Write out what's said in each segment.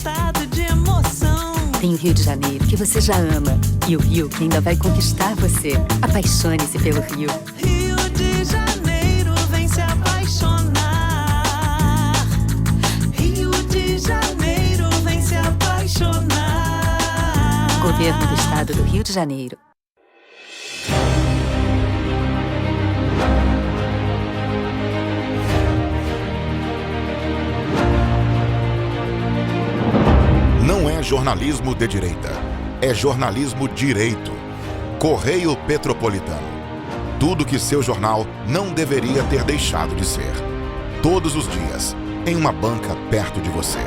Estado de emoção. Tem o Rio de Janeiro, que você já ama. E o Rio, que ainda vai conquistar você. Apaixone-se pelo Rio. Rio de Janeiro, vem se apaixonar. Rio de Janeiro, vem se apaixonar. Governo do Estado do Rio de Janeiro. Não é jornalismo de direita, é jornalismo direito. Correio Petropolitano. Tudo que seu jornal não deveria ter deixado de ser. Todos os dias, em uma banca perto de você.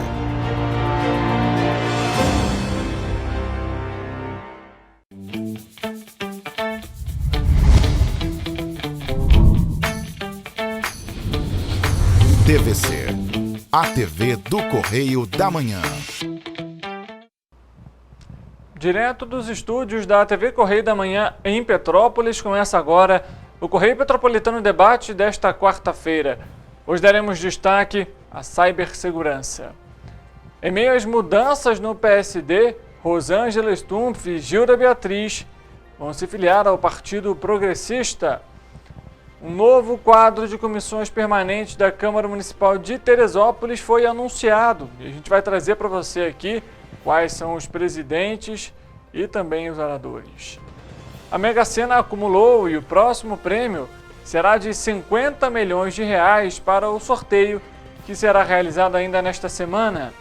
TVC, a TV do Correio da Manhã. Direto dos estúdios da TV Correio da Manhã em Petrópolis, começa agora o Correio Petropolitano Debate desta quarta-feira. Hoje daremos destaque à cibersegurança. Em meio às mudanças no PSD, Rosângela Stumpf e Gilda Beatriz vão se filiar ao Partido Progressista. Um novo quadro de comissões permanentes da Câmara Municipal de Teresópolis foi anunciado. E a gente vai trazer para você aqui quais são os presidentes e também os oradores. A Mega Sena acumulou e o próximo prêmio será de 50 milhões de reais para o sorteio que será realizado ainda nesta semana.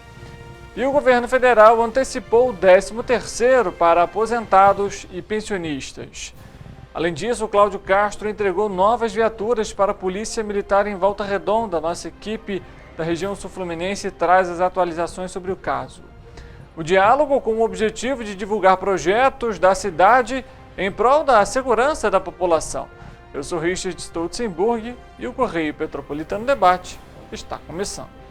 E o governo federal antecipou o 13º para aposentados e pensionistas. Além disso, o Cláudio Castro entregou novas viaturas para a Polícia Militar em Volta Redonda. Nossa equipe da região sul-fluminense traz as atualizações sobre o caso. O diálogo com o objetivo de divulgar projetos da cidade em prol da segurança da população. Eu sou Richard Stolzenburg e o Correio Petropolitano Debate está começando.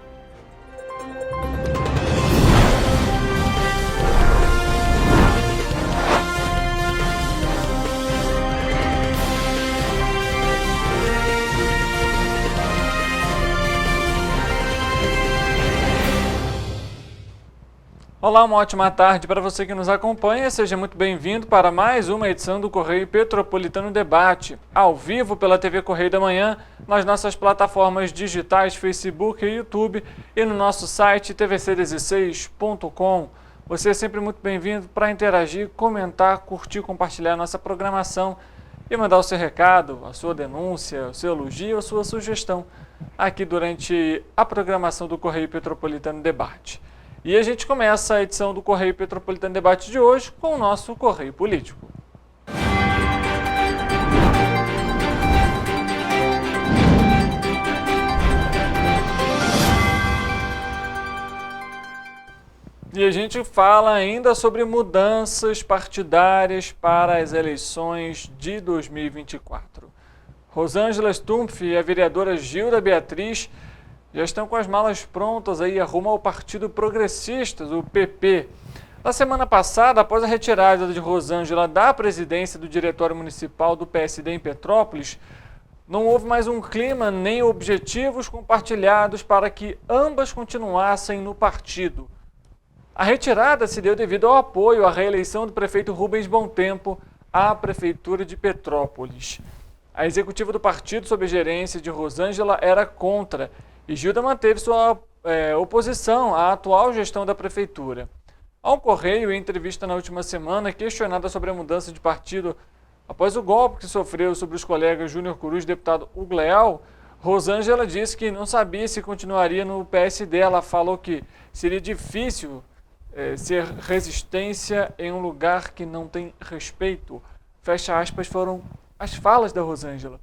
Olá, uma ótima tarde para você que nos acompanha. Seja muito bem-vindo para mais uma edição do Correio Petropolitano Debate, ao vivo pela TV Correio da Manhã, nas nossas plataformas digitais Facebook e YouTube e no nosso site tvc16.com. Você é sempre muito bem-vindo para interagir, comentar, curtir, compartilhar nossa programação e mandar o seu recado, a sua denúncia, o seu elogio, a sua sugestão aqui durante a programação do Correio Petropolitano Debate. E a gente começa a edição do Correio Petropolitano Debate de hoje com o nosso Correio Político. E a gente fala ainda sobre mudanças partidárias para as eleições de 2024. Rosângela Stumpf e a vereadora Gilda Beatriz já estão com as malas prontas aí rumo ao Partido Progressista, o PP. Na semana passada, após a retirada de Rosângela da presidência do Diretório Municipal do PSD em Petrópolis, não houve mais um clima nem objetivos compartilhados para que ambas continuassem no partido. A retirada se deu devido ao apoio à reeleição do prefeito Rubens Bontempo à Prefeitura de Petrópolis. A executiva do partido, sob a gerência de Rosângela, era contra, e Gilda manteve sua oposição à atual gestão da prefeitura. Ao Correio, em entrevista na última semana, questionada sobre a mudança de partido após o golpe que sofreu sobre os colegas Júnior Cruz e deputado Hugo Leal, Rosângela disse que não sabia se continuaria no PSD. Ela falou que seria difícil ser resistência em um lugar que não tem respeito. Fecha aspas, foram as falas da Rosângela.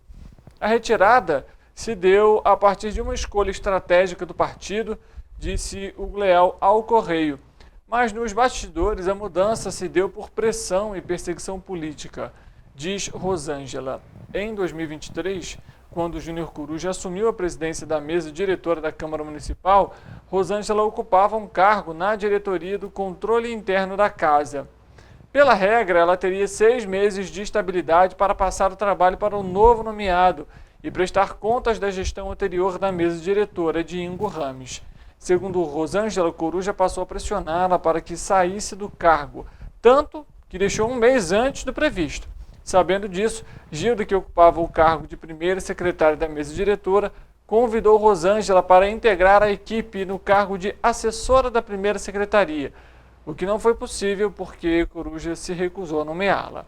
A retirada se deu a partir de uma escolha estratégica do partido, disse Hugo Leal ao Correio. Mas nos bastidores a mudança se deu por pressão e perseguição política, diz Rosângela. Em 2023, quando Júnior Cruz assumiu a presidência da mesa diretora da Câmara Municipal, Rosângela ocupava um cargo na diretoria do controle interno da casa. Pela regra, ela teria 6 meses de estabilidade para passar o trabalho para o novo nomeado e prestar contas da gestão anterior da mesa diretora de Ingo Rames. Segundo Rosângela, Coruja passou a pressioná-la para que saísse do cargo, tanto que deixou um mês antes do previsto. Sabendo disso, Gilda, que ocupava o cargo de primeira secretária da mesa diretora, convidou Rosângela para integrar a equipe no cargo de assessora da primeira secretaria, o que não foi possível porque Coruja se recusou a nomeá-la.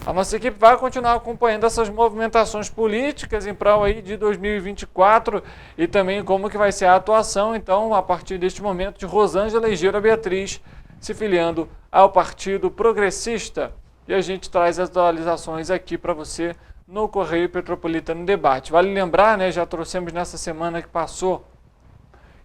A nossa equipe vai continuar acompanhando essas movimentações políticas em prol aí de 2024 e também como que vai ser a atuação, então, a partir deste momento, de Rosângela e Gilda Beatriz se filiando ao Partido Progressista. E a gente traz as atualizações aqui para você no Correio Petropolitano Debate. Vale lembrar, né, já trouxemos nessa semana que passou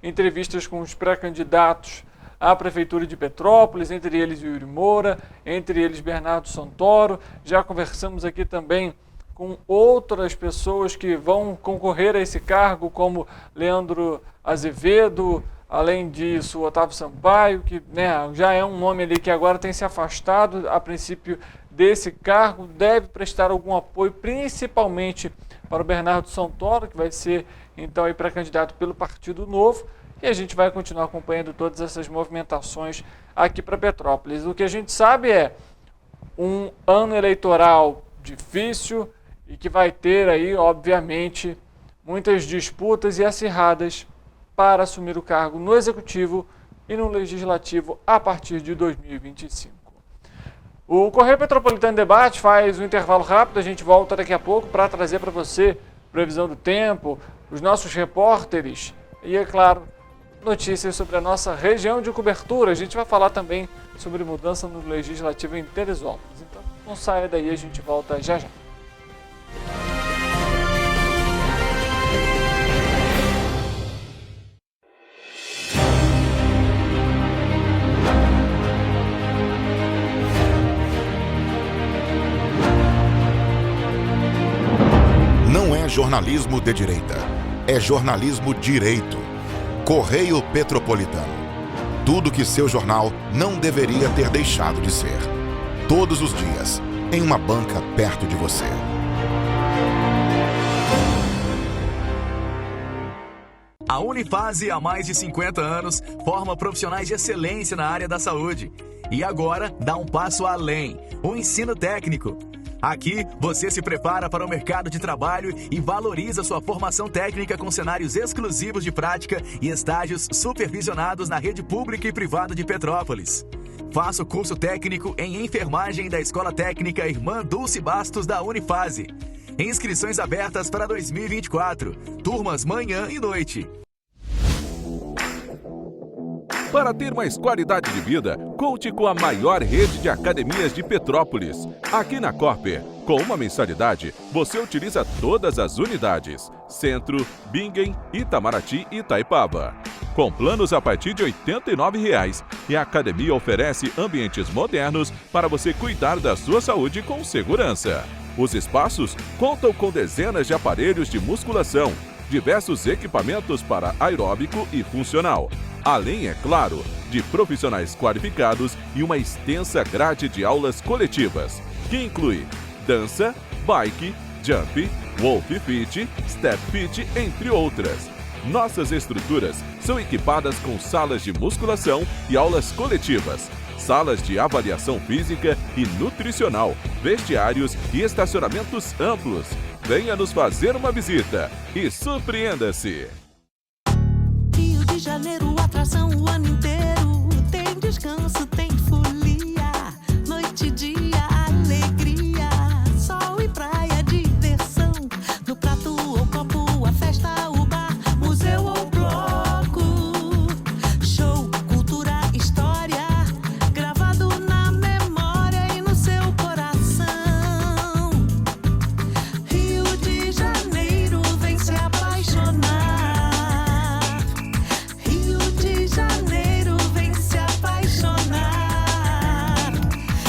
entrevistas com os pré-candidatos à Prefeitura de Petrópolis, entre eles Yuri Moura, entre eles Bernardo Santoro. Já conversamos aqui também com outras pessoas que vão concorrer a esse cargo, como Leandro Azevedo, além disso, Otávio Sampaio, que, né, já é um nome ali que agora tem se afastado, a princípio, desse cargo, deve prestar algum apoio, principalmente para o Bernardo Santoro, que vai ser, então, aí pré-candidato pelo Partido Novo, e a gente vai continuar acompanhando todas essas movimentações aqui para Petrópolis. O que a gente sabe é um ano eleitoral difícil e que vai ter aí, obviamente, muitas disputas e acirradas para assumir o cargo no Executivo e no Legislativo a partir de 2025. O Correio Petropolitano Debate faz um intervalo rápido, a gente volta daqui a pouco para trazer para você previsão do tempo, os nossos repórteres e, é claro, notícias sobre a nossa região de cobertura. A gente vai falar também sobre mudança no Legislativo em Teresópolis. Então, não saia daí, a gente volta já já. Não é jornalismo de direita, é jornalismo direito. Correio Petropolitano. Tudo que seu jornal não deveria ter deixado de ser. Todos os dias, em uma banca perto de você. A Unifase, há mais de 50 anos, forma profissionais de excelência na área da saúde. E agora, dá um passo além, o ensino técnico. Aqui, você se prepara para o mercado de trabalho e valoriza sua formação técnica com cenários exclusivos de prática e estágios supervisionados na rede pública e privada de Petrópolis. Faça o curso técnico em enfermagem da Escola Técnica Irmã Dulce Bastos da Unifase. Inscrições abertas para 2024. Turmas manhã e noite. Para ter mais qualidade de vida, conte com a maior rede de academias de Petrópolis. Aqui na Corper, com uma mensalidade, você utiliza todas as unidades: Centro, Bingen, Itamaraty e Itaipava. Com planos a partir de R$ 89,00, e a academia oferece ambientes modernos para você cuidar da sua saúde com segurança. Os espaços contam com dezenas de aparelhos de musculação, diversos equipamentos para aeróbico e funcional, além, é claro, de profissionais qualificados e uma extensa grade de aulas coletivas, que inclui dança, bike, jump, wolf fit, step fit, entre outras. Nossas estruturas são equipadas com salas de musculação e aulas coletivas, salas de avaliação física e nutricional, vestiários e estacionamentos amplos. Venha nos fazer uma visita e surpreenda-se! Rio de Janeiro, atração o ano inteiro. Tem descanso, tem folia. Noite e dia, alegria. Sol e praia, diversão. No prato ou copo, a festa, o bar, museu ou bloco. Show, cultura, história. Gravado na memória e no seu coração. Rio de Janeiro, vem se apaixonar. Rio de Janeiro, vem se apaixonar.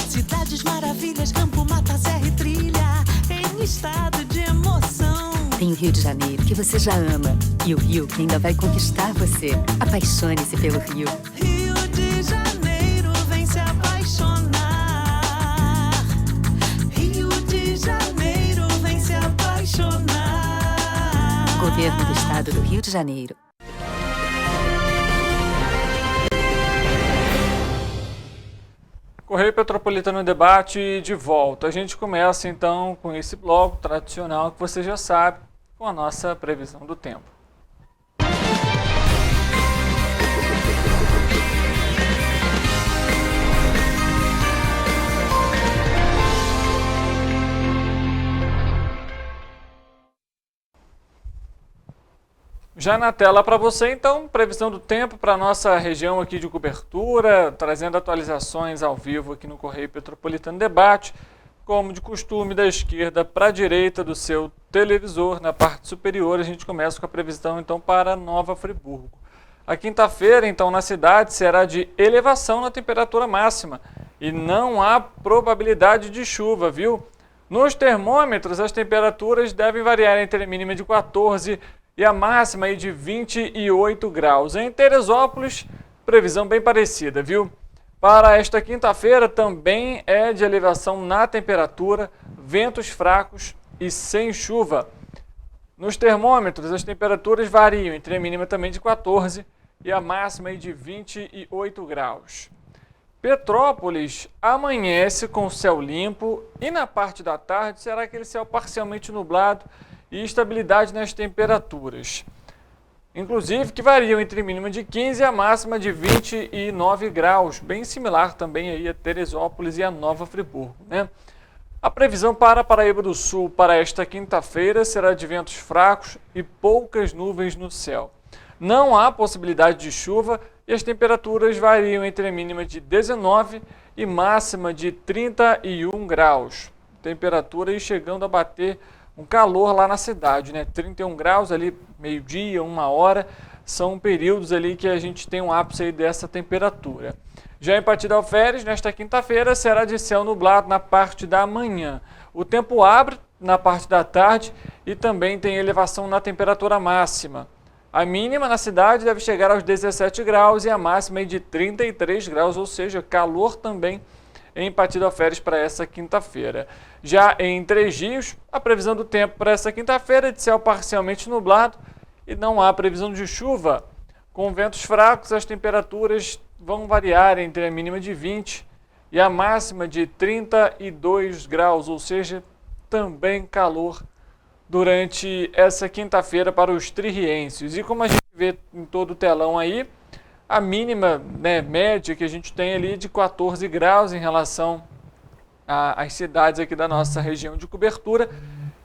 Cidades maravilhas, campo, mata, serra e trilha, em estado de emoção. Tem o Rio de Janeiro, que você já ama, e o Rio que ainda vai conquistar você. Apaixone-se pelo Rio. Rio de Janeiro, vem se apaixonar. Rio de Janeiro, vem se apaixonar. Governo do Estado do Rio de Janeiro. Correio Petropolitano Debate de volta. A gente começa então com esse bloco tradicional que você já sabe, com a nossa previsão do tempo. Já na tela para você, então, previsão do tempo para a nossa região aqui de cobertura, trazendo atualizações ao vivo aqui no Correio Petropolitano Debate, como de costume, da esquerda para a direita do seu televisor. Na parte superior, a gente começa com a previsão, então, para Nova Friburgo. A quinta-feira, então, na cidade, será de elevação na temperatura máxima e não há probabilidade de chuva, viu? Nos termômetros, as temperaturas devem variar entre a mínima de 14 e a máxima aí de 28 graus. Em Teresópolis, previsão bem parecida, viu? Para esta quinta-feira também é de elevação na temperatura, ventos fracos e sem chuva. Nos termômetros, as temperaturas variam entre a mínima também de 14 e a máxima aí de 28 graus. Petrópolis amanhece com céu limpo e na parte da tarde será aquele céu parcialmente nublado e estabilidade nas temperaturas, inclusive que variam entre a mínima de 15 e a máxima de 29 graus, bem similar também aí a Teresópolis e a Nova Friburgo, né? A previsão para a Paraíba do Sul para esta quinta-feira será de ventos fracos e poucas nuvens no céu. Não há possibilidade de chuva e as temperaturas variam entre a mínima de 19 e máxima de 31 graus. Temperatura aí chegando a bater um calor lá na cidade, né? 31 graus ali, meio-dia, 1h, são períodos ali que a gente tem um ápice aí dessa temperatura. Já em Pati d'Alferes, nesta quinta-feira, será de céu nublado na parte da manhã. O tempo abre na parte da tarde e também tem elevação na temperatura máxima. A mínima na cidade deve chegar aos 17 graus e a máxima é de 33 graus, ou seja, calor também em Pati d'Alferes para essa quinta-feira. Já em Três Rios, a previsão do tempo para essa quinta-feira é de céu parcialmente nublado e não há previsão de chuva. Com ventos fracos, as temperaturas vão variar entre a mínima de 20 e a máxima de 32 graus, ou seja, também calor durante essa quinta-feira para os tririenses. E como a gente vê em todo o telão aí, a mínima, né, média que a gente tem ali de 14 graus em relação às cidades aqui da nossa região de cobertura.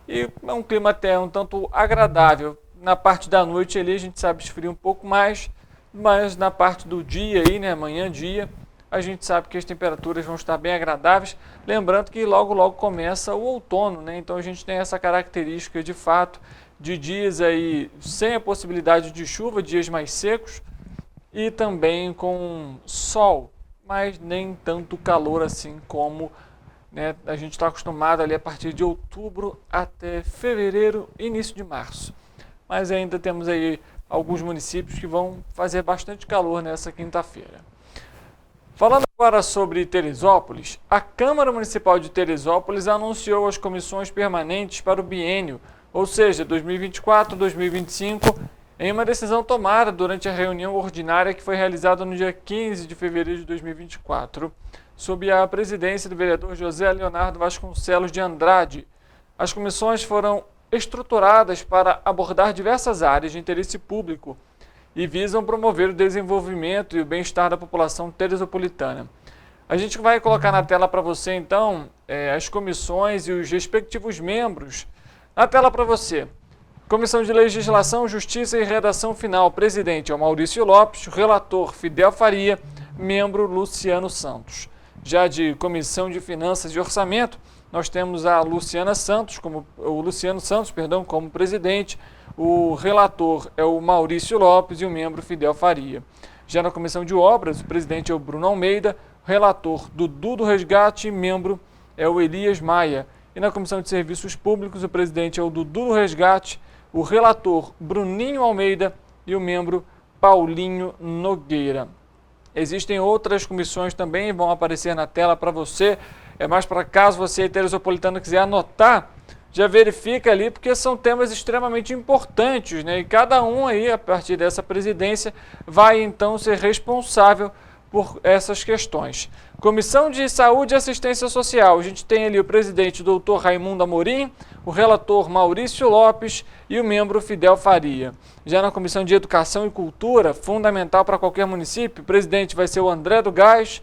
E é um clima até um tanto agradável. Na parte da noite ali a gente sabe esfria um pouco mais, mas na parte do dia aí, né, manhã, dia, a gente sabe que as temperaturas vão estar bem agradáveis. Lembrando que logo começa o outono, né? Então a gente tem essa característica de fato de dias aí sem a possibilidade de chuva, dias mais secos, e também com sol, mas nem tanto calor assim como, né, a gente está acostumado ali a partir de outubro até fevereiro, início de março. Mas ainda temos aí alguns municípios que vão fazer bastante calor nessa quinta-feira. Falando agora sobre Teresópolis, a Câmara Municipal de Teresópolis anunciou as comissões permanentes para o biênio, ou seja, 2024-2025, em uma decisão tomada durante a reunião ordinária que foi realizada no dia 15 de fevereiro de 2024, sob a presidência do vereador José Leonardo Vasconcelos de Andrade. As comissões foram estruturadas para abordar diversas áreas de interesse público e visam promover o desenvolvimento e o bem-estar da população teresopolitana. A gente vai colocar na tela para você, então, as comissões e os respectivos membros. Na tela para você. Comissão de Legislação, Justiça e Redação Final. Presidente é o Maurício Lopes, relator Fidel Faria, membro Luciano Santos. Já de Comissão de Finanças e Orçamento, nós temos a Luciano Santos como presidente, o relator é o Maurício Lopes e o membro Fidel Faria. Já na Comissão de Obras, o presidente é o Bruno Almeida, relator Dudu do Resgate, membro é o Elias Maia. E na Comissão de Serviços Públicos, o presidente é o Dudu do Resgate, o relator Bruninho Almeida e o membro Paulinho Nogueira. Existem outras comissões também, vão aparecer na tela para você. É mais para caso você, teresopolitano, quiser anotar, já verifica ali, porque são temas extremamente importantes, né? E cada um aí, a partir dessa presidência, vai então ser responsável por essas questões. Comissão de Saúde e Assistência Social, a gente tem ali o presidente Dr. Raimundo Amorim, o relator Maurício Lopes e o membro Fidel Faria. Já na Comissão de Educação e Cultura, fundamental para qualquer município, o presidente vai ser o André do Gás,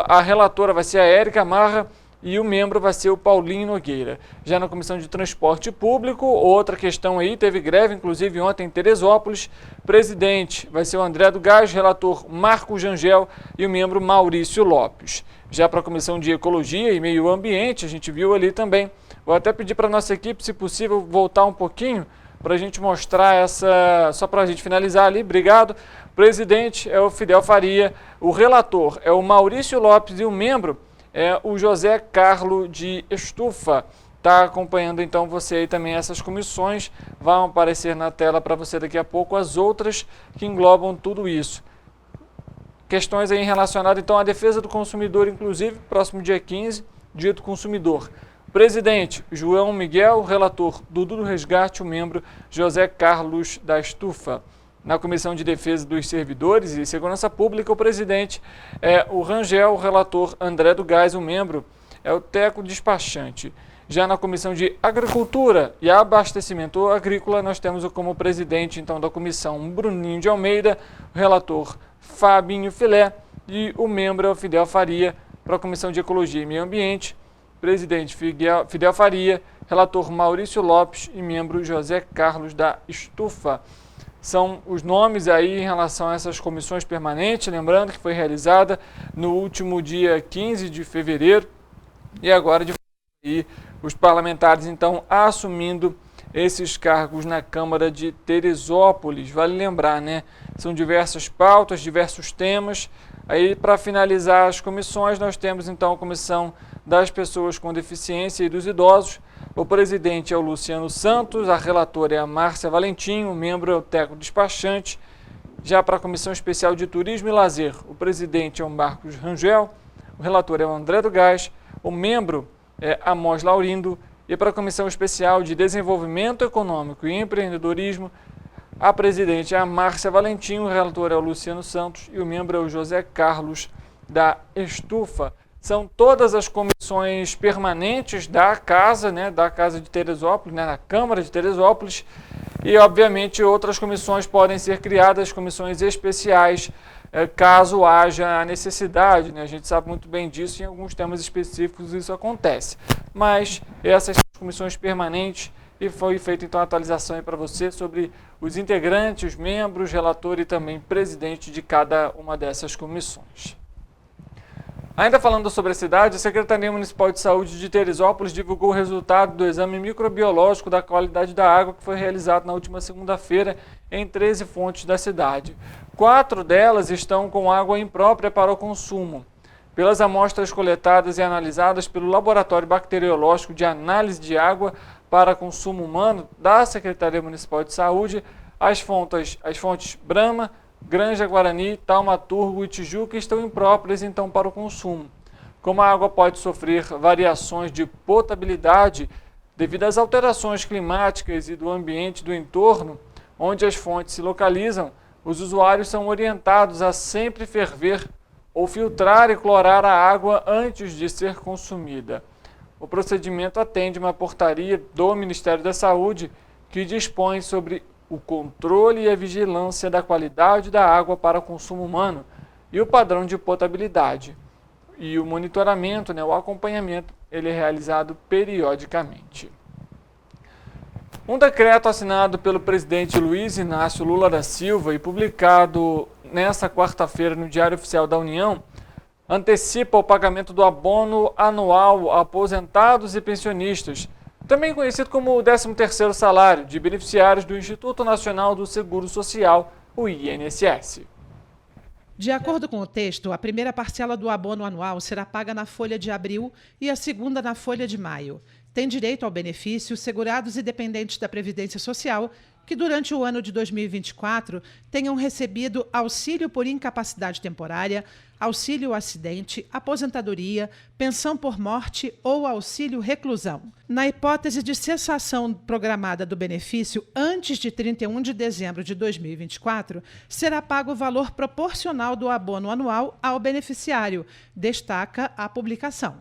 a relatora vai ser a Érica Marra e o membro vai ser o Paulinho Nogueira. Já na Comissão de Transporte Público, outra questão aí, teve greve, inclusive ontem em Teresópolis, presidente vai ser o André do Gás, relator Marco Jangel e o membro Maurício Lopes. Já para a Comissão de Ecologia e Meio Ambiente, a gente viu ali também, vou até pedir para a nossa equipe, se possível, voltar um pouquinho, para a gente mostrar essa, só para a gente finalizar ali, obrigado. O presidente é o Fidel Faria, o relator é o Maurício Lopes e o membro é o José Carlos de Estufa. Está acompanhando então você aí também essas comissões, vão aparecer na tela para você daqui a pouco as outras que englobam tudo isso. Questões aí relacionadas então à defesa do consumidor, inclusive, próximo dia 15, dia do consumidor. Presidente João Miguel, relator Dudu do Resgate, o membro José Carlos da Estufa. Na Comissão de Defesa dos Servidores e Segurança Pública, o presidente é o Rangel, o relator André do Gás, o membro é o Teco Despachante. Já na Comissão de Agricultura e Abastecimento Agrícola, nós temos como presidente então da comissão Bruninho de Almeida, o relator Fabinho Filé e o membro é o Fidel Faria. Para a Comissão de Ecologia e Meio Ambiente, presidente Fidel Faria, relator Maurício Lopes e membro José Carlos da Estufa. São os nomes aí em relação a essas comissões permanentes, lembrando que foi realizada no último dia 15 de fevereiro e agora de os parlamentares então assumindo esses cargos na Câmara de Teresópolis. Vale lembrar, né? São diversas pautas, diversos temas. Aí, para finalizar as comissões, nós temos então a Comissão das Pessoas com Deficiência e dos Idosos. O presidente é o Luciano Santos, a relatora é a Márcia Valentim, o membro é o Teco Despachante. Já para a Comissão Especial de Turismo e Lazer, o presidente é o Marcos Rangel, o relator é o André do Gás, o membro é Amós Laurindo. E para a Comissão Especial de Desenvolvimento Econômico e Empreendedorismo, a presidente é a Márcia Valentim, o relator é o Luciano Santos e o membro é o José Carlos da Estufa. São todas as comissões permanentes da casa, né, da Casa de Teresópolis, né, na Câmara de Teresópolis, e obviamente outras comissões podem ser criadas, comissões especiais, caso haja a necessidade, né? A gente sabe muito bem disso, em alguns temas específicos isso acontece. Mas essas comissões permanentes, e foi feita então a atualização aí para você sobre os integrantes, membros, relator e também presidente de cada uma dessas comissões. Ainda falando sobre a cidade, a Secretaria Municipal de Saúde de Teresópolis divulgou o resultado do exame microbiológico da qualidade da água que foi realizado na última segunda-feira em 13 fontes da cidade. 4 delas estão com água imprópria para o consumo. Pelas amostras coletadas e analisadas pelo Laboratório Bacteriológico de Análise de Água para Consumo Humano da Secretaria Municipal de Saúde, as fontes Brahma, Granja Guarani, Taumaturgo e Tijuca estão impróprias então para o consumo. Como a água pode sofrer variações de potabilidade devido às alterações climáticas e do ambiente do entorno, onde as fontes se localizam, os usuários são orientados a sempre ferver ou filtrar e clorar a água antes de ser consumida. O procedimento atende uma portaria do Ministério da Saúde que dispõe sobre o controle e a vigilância da qualidade da água para consumo humano e o padrão de potabilidade. E o monitoramento, né, o acompanhamento, ele é realizado periodicamente. Um decreto assinado pelo presidente Luiz Inácio Lula da Silva e publicado nesta quarta-feira no Diário Oficial da União antecipa o pagamento do abono anual a aposentados e pensionistas, também conhecido como o 13º salário de beneficiários do Instituto Nacional do Seguro Social, o INSS. De acordo com o texto, a primeira parcela do abono anual será paga na folha de abril e a segunda na folha de maio. Tem direito ao benefício segurados e dependentes da Previdência Social que durante o ano de 2024 tenham recebido auxílio por incapacidade temporária, auxílio acidente, aposentadoria, pensão por morte ou auxílio reclusão. Na hipótese de cessação programada do benefício antes de 31 de dezembro de 2024, será pago o valor proporcional do abono anual ao beneficiário, destaca a publicação.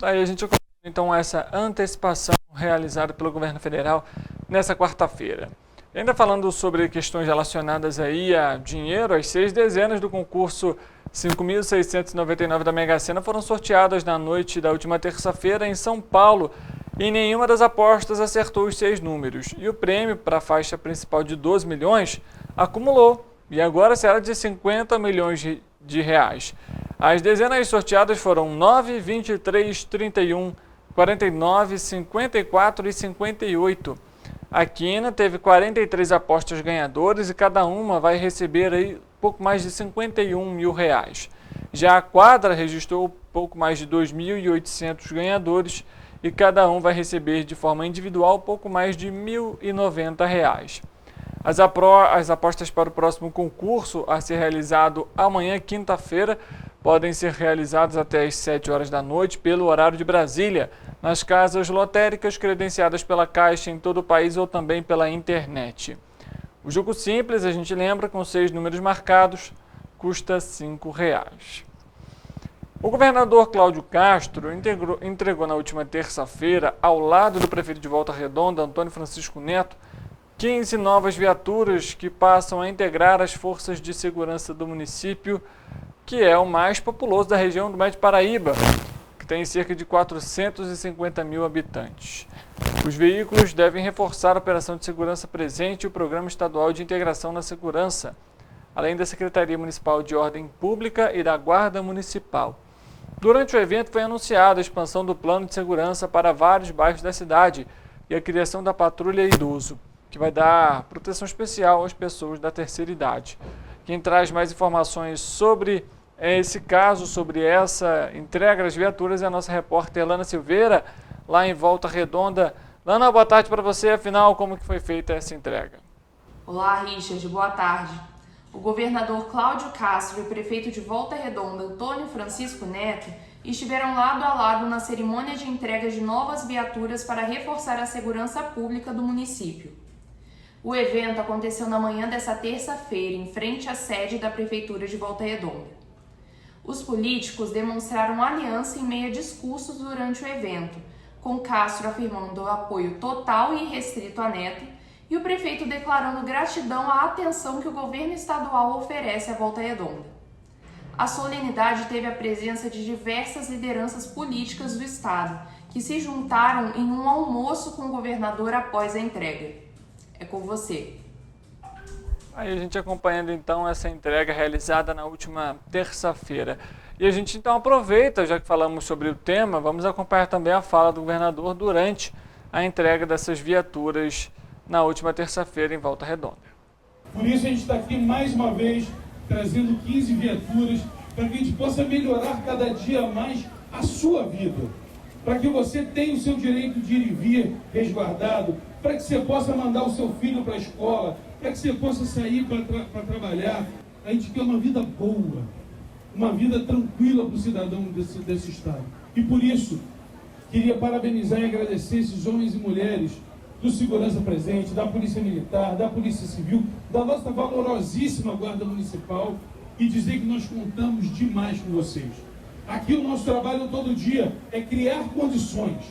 Aí a gente acompanha então essa antecipação realizada pelo governo federal nessa quarta-feira. Ainda falando sobre questões relacionadas aí a dinheiro, as 6 dezenas do concurso 5.699 da Mega Sena foram sorteadas na noite da última terça-feira em São Paulo e nenhuma das apostas acertou os 6 números. E o prêmio para a faixa principal de 12 milhões acumulou e agora será de 50 milhões de reais. As dezenas sorteadas foram 9, 23, 31, 49, 54 e 58. A quina teve 43 apostas ganhadoras e cada uma vai receber aí pouco mais de 51 mil reais. Já a quadra registrou pouco mais de 2.800 ganhadores e cada um vai receber de forma individual pouco mais de R$ 1.090 reais. As apostas para o próximo concurso, a ser realizado amanhã, quinta-feira, podem ser realizadas até às 7 horas da noite pelo horário de Brasília, nas casas lotéricas credenciadas pela Caixa em todo o país ou também pela internet. O jogo simples, a gente lembra, com 6 números marcados, custa R$ 5,00. O governador Cláudio Castro entregou na última terça-feira, ao lado do prefeito de Volta Redonda, Antônio Francisco Neto, 15 novas viaturas que passam a integrar as forças de segurança do município, que é o mais populoso da região do Médio Paraíba, que tem cerca de 450 mil habitantes. Os veículos devem reforçar a operação de segurança presente e o Programa Estadual de Integração na Segurança, além da Secretaria Municipal de Ordem Pública e da Guarda Municipal. Durante o evento foi anunciada a expansão do plano de segurança para vários bairros da cidade e a criação da Patrulha Idoso, que vai dar proteção especial às pessoas da terceira idade. Quem traz mais informações sobre esse caso, sobre essa entrega das viaturas, é a nossa repórter Lana Silveira, lá em Volta Redonda. Lana, boa tarde para você. Afinal, como que foi feita essa entrega? Olá, Richard. Boa tarde. O governador Cláudio Castro e o prefeito de Volta Redonda, Antônio Francisco Neto, estiveram lado a lado na cerimônia de entrega de novas viaturas para reforçar a segurança pública do município. O evento aconteceu na manhã dessa terça-feira, em frente à sede da Prefeitura de Volta Redonda. Os políticos demonstraram aliança em meio a discursos durante o evento, com Castro afirmando apoio total e irrestrito a Neto e o prefeito declarando gratidão à atenção que o governo estadual oferece à Volta Redonda. A solenidade teve a presença de diversas lideranças políticas do estado, que se juntaram em um almoço com o governador após a entrega. É com você. Aí a gente acompanhando então essa entrega realizada na última terça-feira. E a gente então aproveita, já que falamos sobre o tema, vamos acompanhar também a fala do governador durante a entrega dessas viaturas na última terça-feira em Volta Redonda. Por isso a gente está aqui mais uma vez trazendo 15 viaturas para que a gente possa melhorar cada dia mais a sua vida. Para que você tenha o seu direito de ir e vir resguardado, para que você possa mandar o seu filho para a escola, para que você possa sair para trabalhar. A gente quer uma vida boa, uma vida tranquila para o cidadão desse estado. E por isso, queria parabenizar e agradecer esses homens e mulheres do Segurança Presente, da Polícia Militar, da Polícia Civil, da nossa valorosíssima Guarda Municipal e dizer que nós contamos demais com vocês. Aqui o nosso trabalho todo dia é criar condições,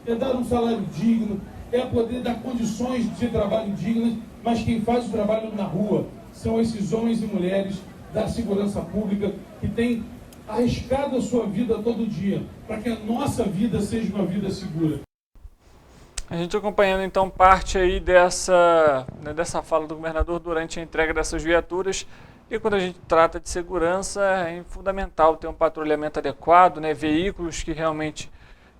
é dar um salário digno, é poder dar condições de trabalho dignas, mas quem faz o trabalho na rua são esses homens e mulheres da segurança pública que têm arriscado a sua vida todo dia para que a nossa vida seja uma vida segura. A gente acompanhando então parte aí dessa fala do governador durante a entrega dessas viaturas. E quando a gente trata de segurança, é fundamental ter um patrulhamento adequado, veículos que realmente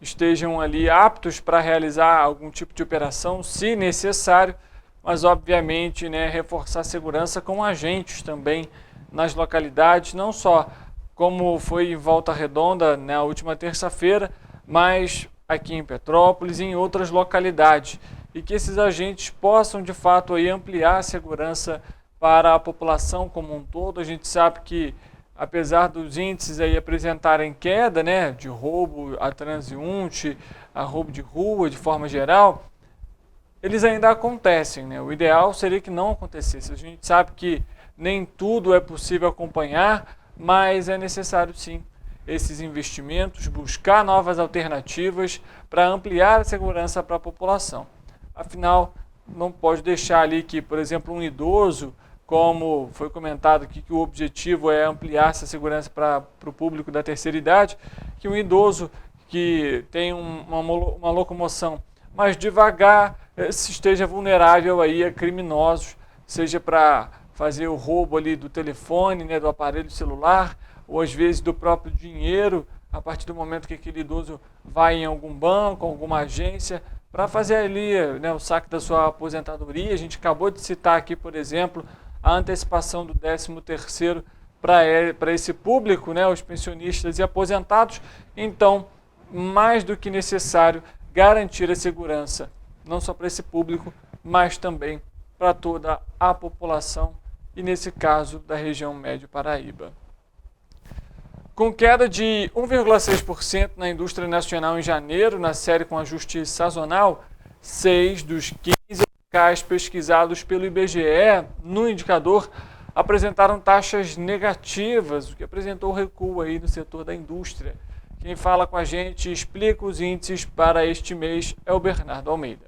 estejam ali aptos para realizar algum tipo de operação, se necessário, mas obviamente reforçar a segurança com agentes também nas localidades, não só como foi em Volta Redonda na última terça-feira, mas aqui em Petrópolis e em outras localidades. e que esses agentes possam de fato aí ampliar a segurança para a população como um todo. A gente sabe que, apesar dos índices aí apresentarem queda, né, de roubo a transeunte, a roubo de rua de forma geral, eles ainda acontecem, né? O ideal seria que não acontecesse. A gente sabe que nem tudo é possível acompanhar, mas é necessário sim esses investimentos, buscar novas alternativas para ampliar a segurança para a população. Afinal, não pode deixar ali que, por exemplo, um idoso, como foi comentado aqui, que o objetivo é ampliar essa segurança para o público da terceira idade, que um idoso que tem uma locomoção mais devagar esteja vulnerável aí a criminosos, seja para fazer o roubo ali do telefone, né, do aparelho celular, ou às vezes do próprio dinheiro, a partir do momento que aquele idoso vai em algum banco, alguma agência, para fazer ali, né, o saque da sua aposentadoria. A gente acabou de citar aqui, por exemplo, a antecipação do 13º para esse público, né, os pensionistas e aposentados. Então, mais do que necessário garantir a segurança, não só para esse público, mas também para toda a população, e nesse caso da região Médio Paraíba. Com queda de 1,6% na indústria nacional em janeiro, na série com ajuste sazonal, 6 dos 15 locais pesquisados pelo IBGE no indicador apresentaram taxas negativas, o que apresentou recuo aí no setor da indústria. Quem fala com a gente e explica os índices para este mês é o Bernardo Almeida.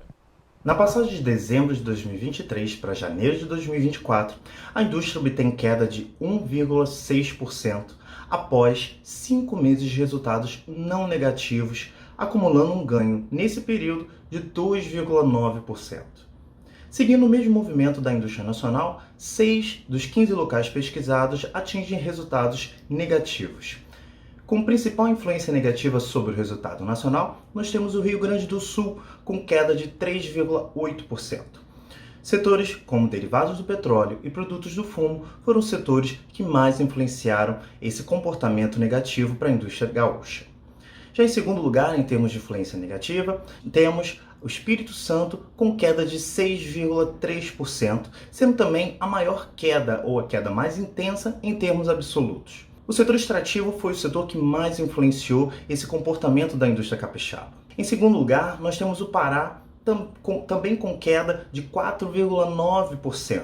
Na passagem de dezembro de 2023 para janeiro de 2024, a indústria obtém queda de 1,6%, após 5 meses de resultados não negativos, acumulando um ganho nesse período de 2,9%. Seguindo o mesmo movimento da indústria nacional, 6 dos 15 locais pesquisados atingem resultados negativos. Com principal influência negativa sobre o resultado nacional, nós temos o Rio Grande do Sul com queda de 3,8%. Setores como derivados do petróleo e produtos do fumo foram os setores que mais influenciaram esse comportamento negativo para a indústria gaúcha. Já em segundo lugar, em termos de influência negativa, temos o Espírito Santo com queda de 6,3%, sendo também a maior queda ou a queda mais intensa em termos absolutos. O setor extrativo foi o setor que mais influenciou esse comportamento da indústria capixaba. Em segundo lugar, nós temos o Pará também com queda de 4,9%.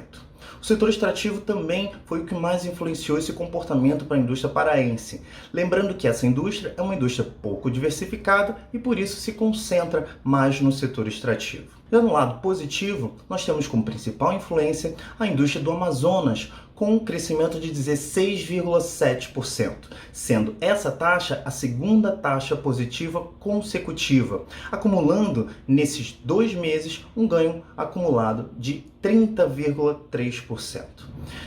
O setor extrativo também foi o que mais influenciou esse comportamento para a indústria paraense. Lembrando que essa indústria é uma indústria pouco diversificada e por isso se concentra mais no setor extrativo. Já no lado positivo, nós temos como principal influência a indústria do Amazonas, com um crescimento de 16,7%, sendo essa taxa a segunda taxa positiva consecutiva, acumulando nesses 2 meses um ganho acumulado de 30,3%.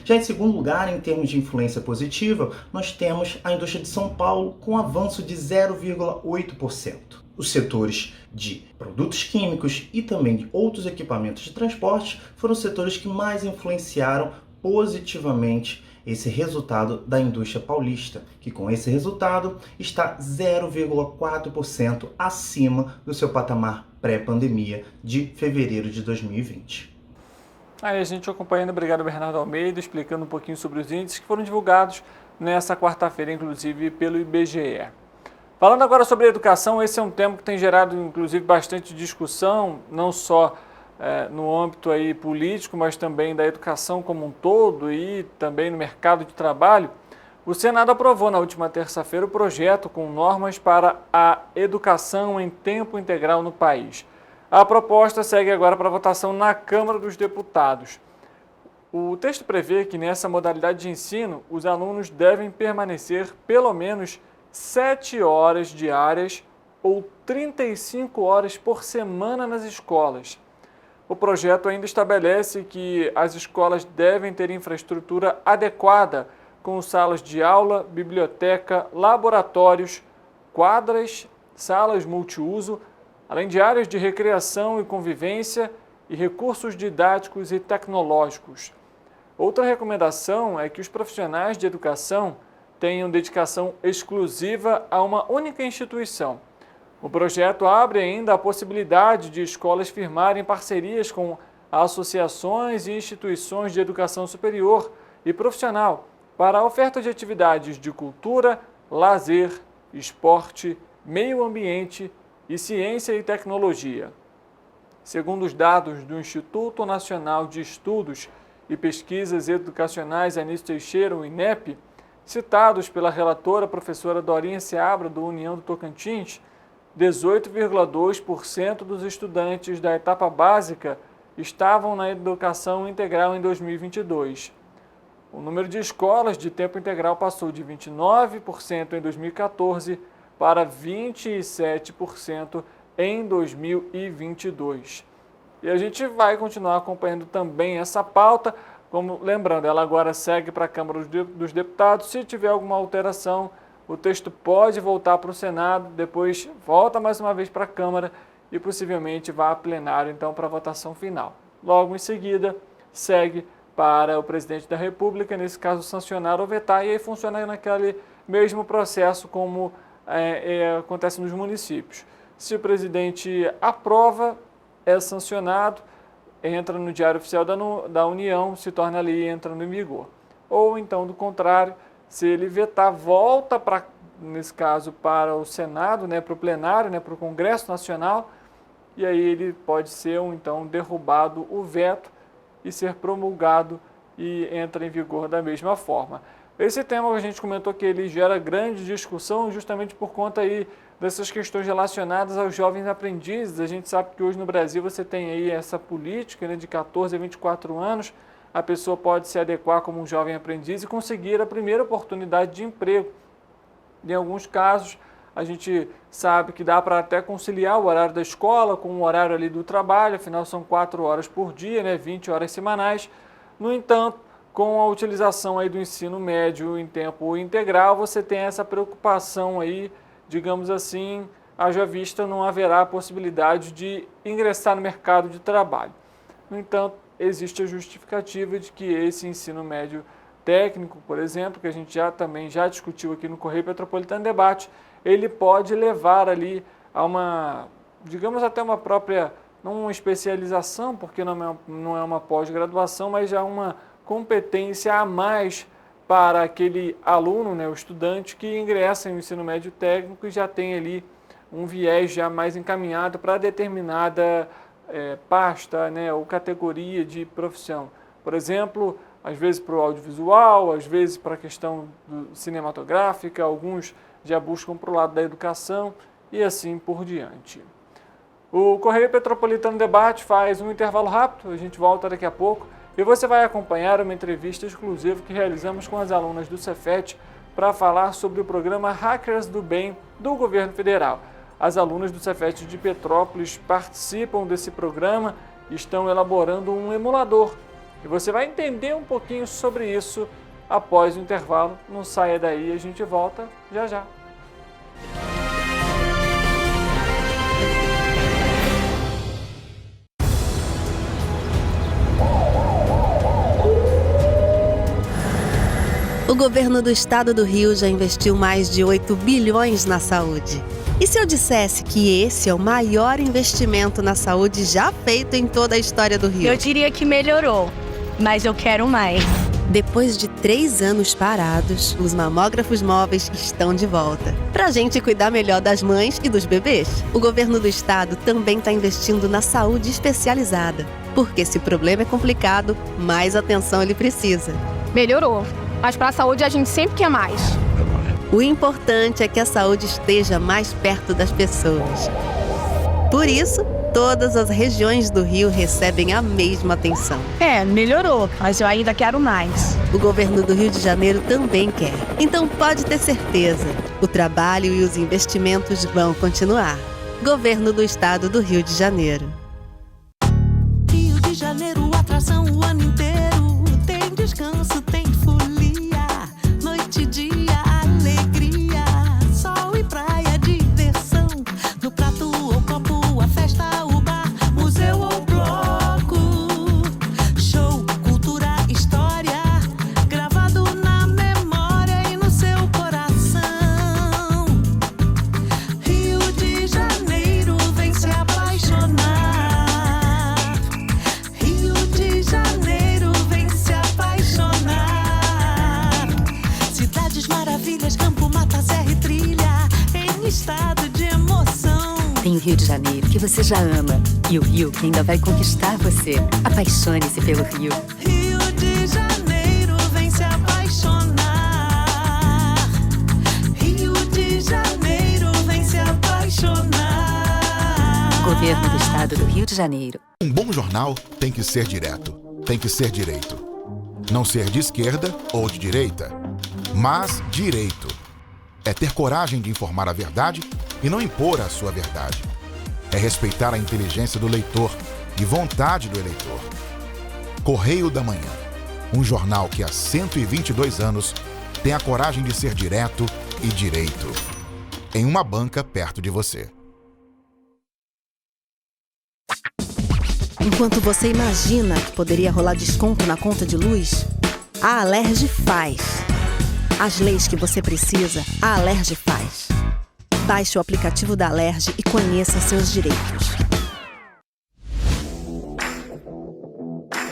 Já em segundo lugar, em termos de influência positiva, nós temos a indústria de São Paulo com avanço de 0,8%. Os setores de produtos químicos e também de outros equipamentos de transporte foram os setores que mais influenciaram positivamente esse resultado da indústria paulista, que com esse resultado está 0,4% acima do seu patamar pré-pandemia de fevereiro de 2020. Aí a gente acompanhando, obrigado Bernardo Almeida, explicando um pouquinho sobre os índices que foram divulgados nessa quarta-feira, inclusive pelo IBGE. Falando agora sobre a educação, esse é um tema que tem gerado, inclusive, bastante discussão, não só no âmbito aí político, mas também da educação como um todo e também no mercado de trabalho. O Senado aprovou na última terça-feira o projeto com normas para a educação em tempo integral no país. A proposta segue agora para votação na Câmara dos Deputados. O texto prevê que nessa modalidade de ensino, os alunos devem permanecer pelo menos 7 horas diárias ou 35 horas por semana nas escolas. O projeto ainda estabelece que as escolas devem ter infraestrutura adequada, com salas de aula, biblioteca, laboratórios, quadras, salas multiuso, além de áreas de recreação e convivência e recursos didáticos e tecnológicos. Outra recomendação é que os profissionais de educação tenham dedicação exclusiva a uma única instituição. O projeto abre ainda a possibilidade de escolas firmarem parcerias com associações e instituições de educação superior e profissional para a oferta de atividades de cultura, lazer, esporte, meio ambiente e ciência e tecnologia. Segundo os dados do Instituto Nacional de Estudos e Pesquisas Educacionais Anísio Teixeira, o INEP, citados pela relatora professora Dorinha Seabra, do União do Tocantins, 18,2% dos estudantes da etapa básica estavam na educação integral em 2022. O número de escolas de tempo integral passou de 29% em 2014 para 27% em 2022. E a gente vai continuar acompanhando também essa pauta, como lembrando, ela agora segue para a Câmara dos Deputados. Se tiver alguma alteração, o texto pode voltar para o Senado, depois volta mais uma vez para a Câmara e possivelmente vá a plenário, então, para a votação final. Logo em seguida, segue para o presidente da República, nesse caso, sancionar ou vetar, e aí funciona naquele mesmo processo como acontece nos municípios. Se o presidente aprova, é sancionado, entra no Diário Oficial da União, se torna lei e entra em vigor. Ou então, do contrário, se ele vetar, volta, nesse caso, para o Senado, para o plenário, para o Congresso Nacional, e aí ele pode ser, então, derrubado o veto e ser promulgado e entra em vigor da mesma forma. Esse tema que a gente comentou que ele gera grande discussão justamente por conta aí dessas questões relacionadas aos jovens aprendizes. A gente sabe que hoje no Brasil você tem aí essa política de 14 a 24 anos, a pessoa pode se adequar como um jovem aprendiz e conseguir a primeira oportunidade de emprego. Em alguns casos, a gente sabe que dá para até conciliar o horário da escola com o horário ali do trabalho, afinal são 4 horas por dia, 20 horas semanais. No entanto, com a utilização aí do ensino médio em tempo integral, você tem essa preocupação aí, digamos assim, haja vista não haverá a possibilidade de ingressar no mercado de trabalho. No entanto, existe a justificativa de que esse ensino médio técnico, por exemplo, que a gente também já discutiu aqui no Correio Petropolitano Debate, ele pode levar ali a uma, digamos até uma própria, não uma especialização, porque não é uma pós-graduação, mas já uma competência a mais para aquele aluno, o estudante que ingressa no ensino médio técnico e já tem ali um viés já mais encaminhado para determinada pasta, ou categoria de profissão. Por exemplo, às vezes para o audiovisual, às vezes para a questão cinematográfica, alguns já buscam para o lado da educação e assim por diante. O Correio Petropolitano Debate faz um intervalo rápido, a gente volta daqui a pouco e você vai acompanhar uma entrevista exclusiva que realizamos com as alunas do Cefet para falar sobre o programa Hackers do Bem do Governo Federal. As alunas do Cefet de Petrópolis participam desse programa e estão elaborando um emulador. E você vai entender um pouquinho sobre isso após o intervalo. Não saia daí, a gente volta já já. O governo do estado do Rio já investiu mais de 8 bilhões na saúde. E se eu dissesse que esse é o maior investimento na saúde já feito em toda a história do Rio? Eu diria que melhorou, mas eu quero mais. Depois de 3 anos parados, os mamógrafos móveis estão de volta. Pra gente cuidar melhor das mães e dos bebês. O governo do estado também está investindo na saúde especializada. Porque se o problema é complicado, mais atenção ele precisa. Melhorou, mas para a saúde a gente sempre quer mais. O importante é que a saúde esteja mais perto das pessoas. Por isso, todas as regiões do Rio recebem a mesma atenção. Melhorou, mas eu ainda quero mais. O governo do Rio de Janeiro também quer. Então pode ter certeza, o trabalho e os investimentos vão continuar. Governo do Estado do Rio de Janeiro. Rio de Janeiro, atração o ano inteiro. Tem descanso, tem folia, noite e dia. Rio de Janeiro. Tem o Rio de Janeiro, que você já ama, e o Rio, que ainda vai conquistar você. Apaixone-se pelo Rio. Rio de Janeiro, vem se apaixonar. Rio de Janeiro, vem se apaixonar. Governo do Estado do Rio de Janeiro. Um bom jornal tem que ser direto, tem que ser direito. Não ser de esquerda ou de direita, mas direito. É ter coragem de informar a verdade e não impor a sua verdade. É respeitar a inteligência do leitor e vontade do eleitor. Correio da Manhã, um jornal que há 122 anos tem a coragem de ser direto e direito. Em uma banca perto de você. Enquanto você imagina que poderia rolar desconto na conta de luz, a Alerj faz. As leis que você precisa, a Alerj faz. Baixe o aplicativo da Alerj e conheça seus direitos.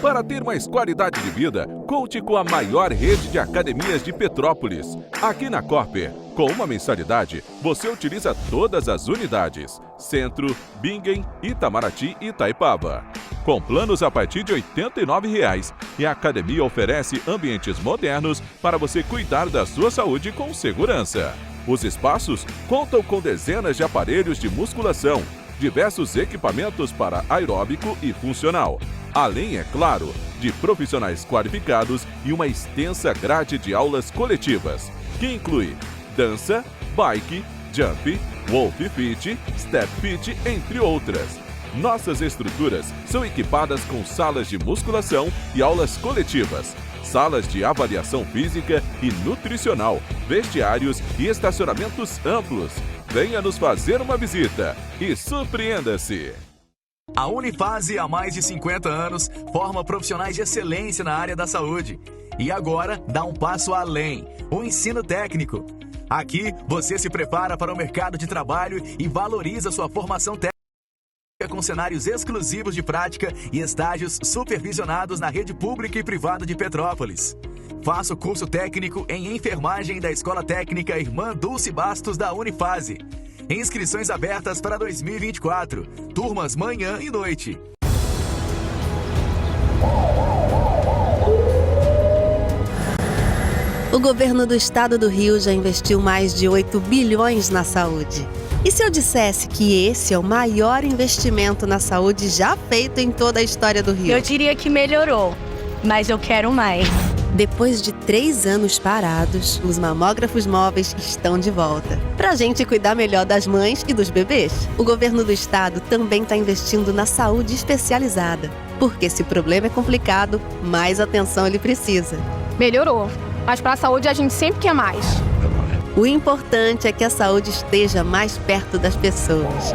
Para ter mais qualidade de vida, conte com a maior rede de academias de Petrópolis. Aqui na Corper, com uma mensalidade, você utiliza todas as unidades: Centro, Bingen, Itamaraty e Itaipava. Com planos a partir de R$ 89,00, e a academia oferece ambientes modernos para você cuidar da sua saúde com segurança. Os espaços contam com dezenas de aparelhos de musculação, diversos equipamentos para aeróbico e funcional, além, é claro, de profissionais qualificados e uma extensa grade de aulas coletivas, que inclui dança, bike, jump, wolf fit, step fit, entre outras. Nossas estruturas são equipadas com salas de musculação e aulas coletivas, salas de avaliação física e nutricional, vestiários e estacionamentos amplos. Venha nos fazer uma visita e surpreenda-se! A Unifase, há mais de 50 anos, forma profissionais de excelência na área da saúde. E agora dá um passo além, o ensino técnico. Aqui, você se prepara para o mercado de trabalho e valoriza sua formação técnica com cenários exclusivos de prática e estágios supervisionados na rede pública e privada de Petrópolis. Faça o curso técnico em enfermagem da Escola Técnica Irmã Dulce Bastos da Unifase. Inscrições abertas para 2024. Turmas manhã e noite. O governo do estado do Rio já investiu mais de 8 bilhões na saúde. E se eu dissesse que esse é o maior investimento na saúde já feito em toda a história do Rio? Eu diria que melhorou, mas eu quero mais. Depois de 3 anos parados, os mamógrafos móveis estão de volta. Pra gente cuidar melhor das mães e dos bebês. O governo do estado também está investindo na saúde especializada. Porque se o problema é complicado, mais atenção ele precisa. Melhorou, mas para a saúde a gente sempre quer mais. O importante é que a saúde esteja mais perto das pessoas.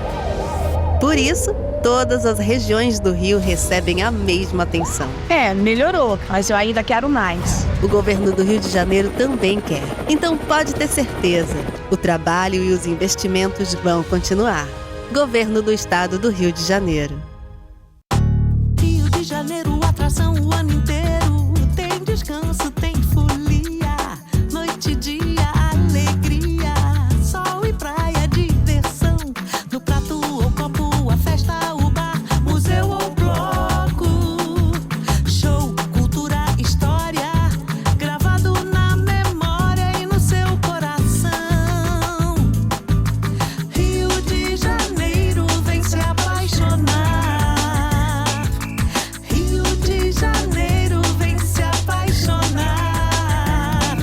Por isso, todas as regiões do Rio recebem a mesma atenção. Melhorou, mas eu ainda quero mais. O governo do Rio de Janeiro também quer. Então pode ter certeza, o trabalho e os investimentos vão continuar. Governo do Estado do Rio de Janeiro. Rio de Janeiro, atração o ano inteiro. Tem descanso, tem folia. Noite e dia, alegria. Sol e praia, diversão. No prato ou copo, a festa, o bar, museu ou bloco. Show, cultura, história. Gravado na memória e no seu coração. Rio de Janeiro, vem se apaixonar. Rio de Janeiro, vem se apaixonar.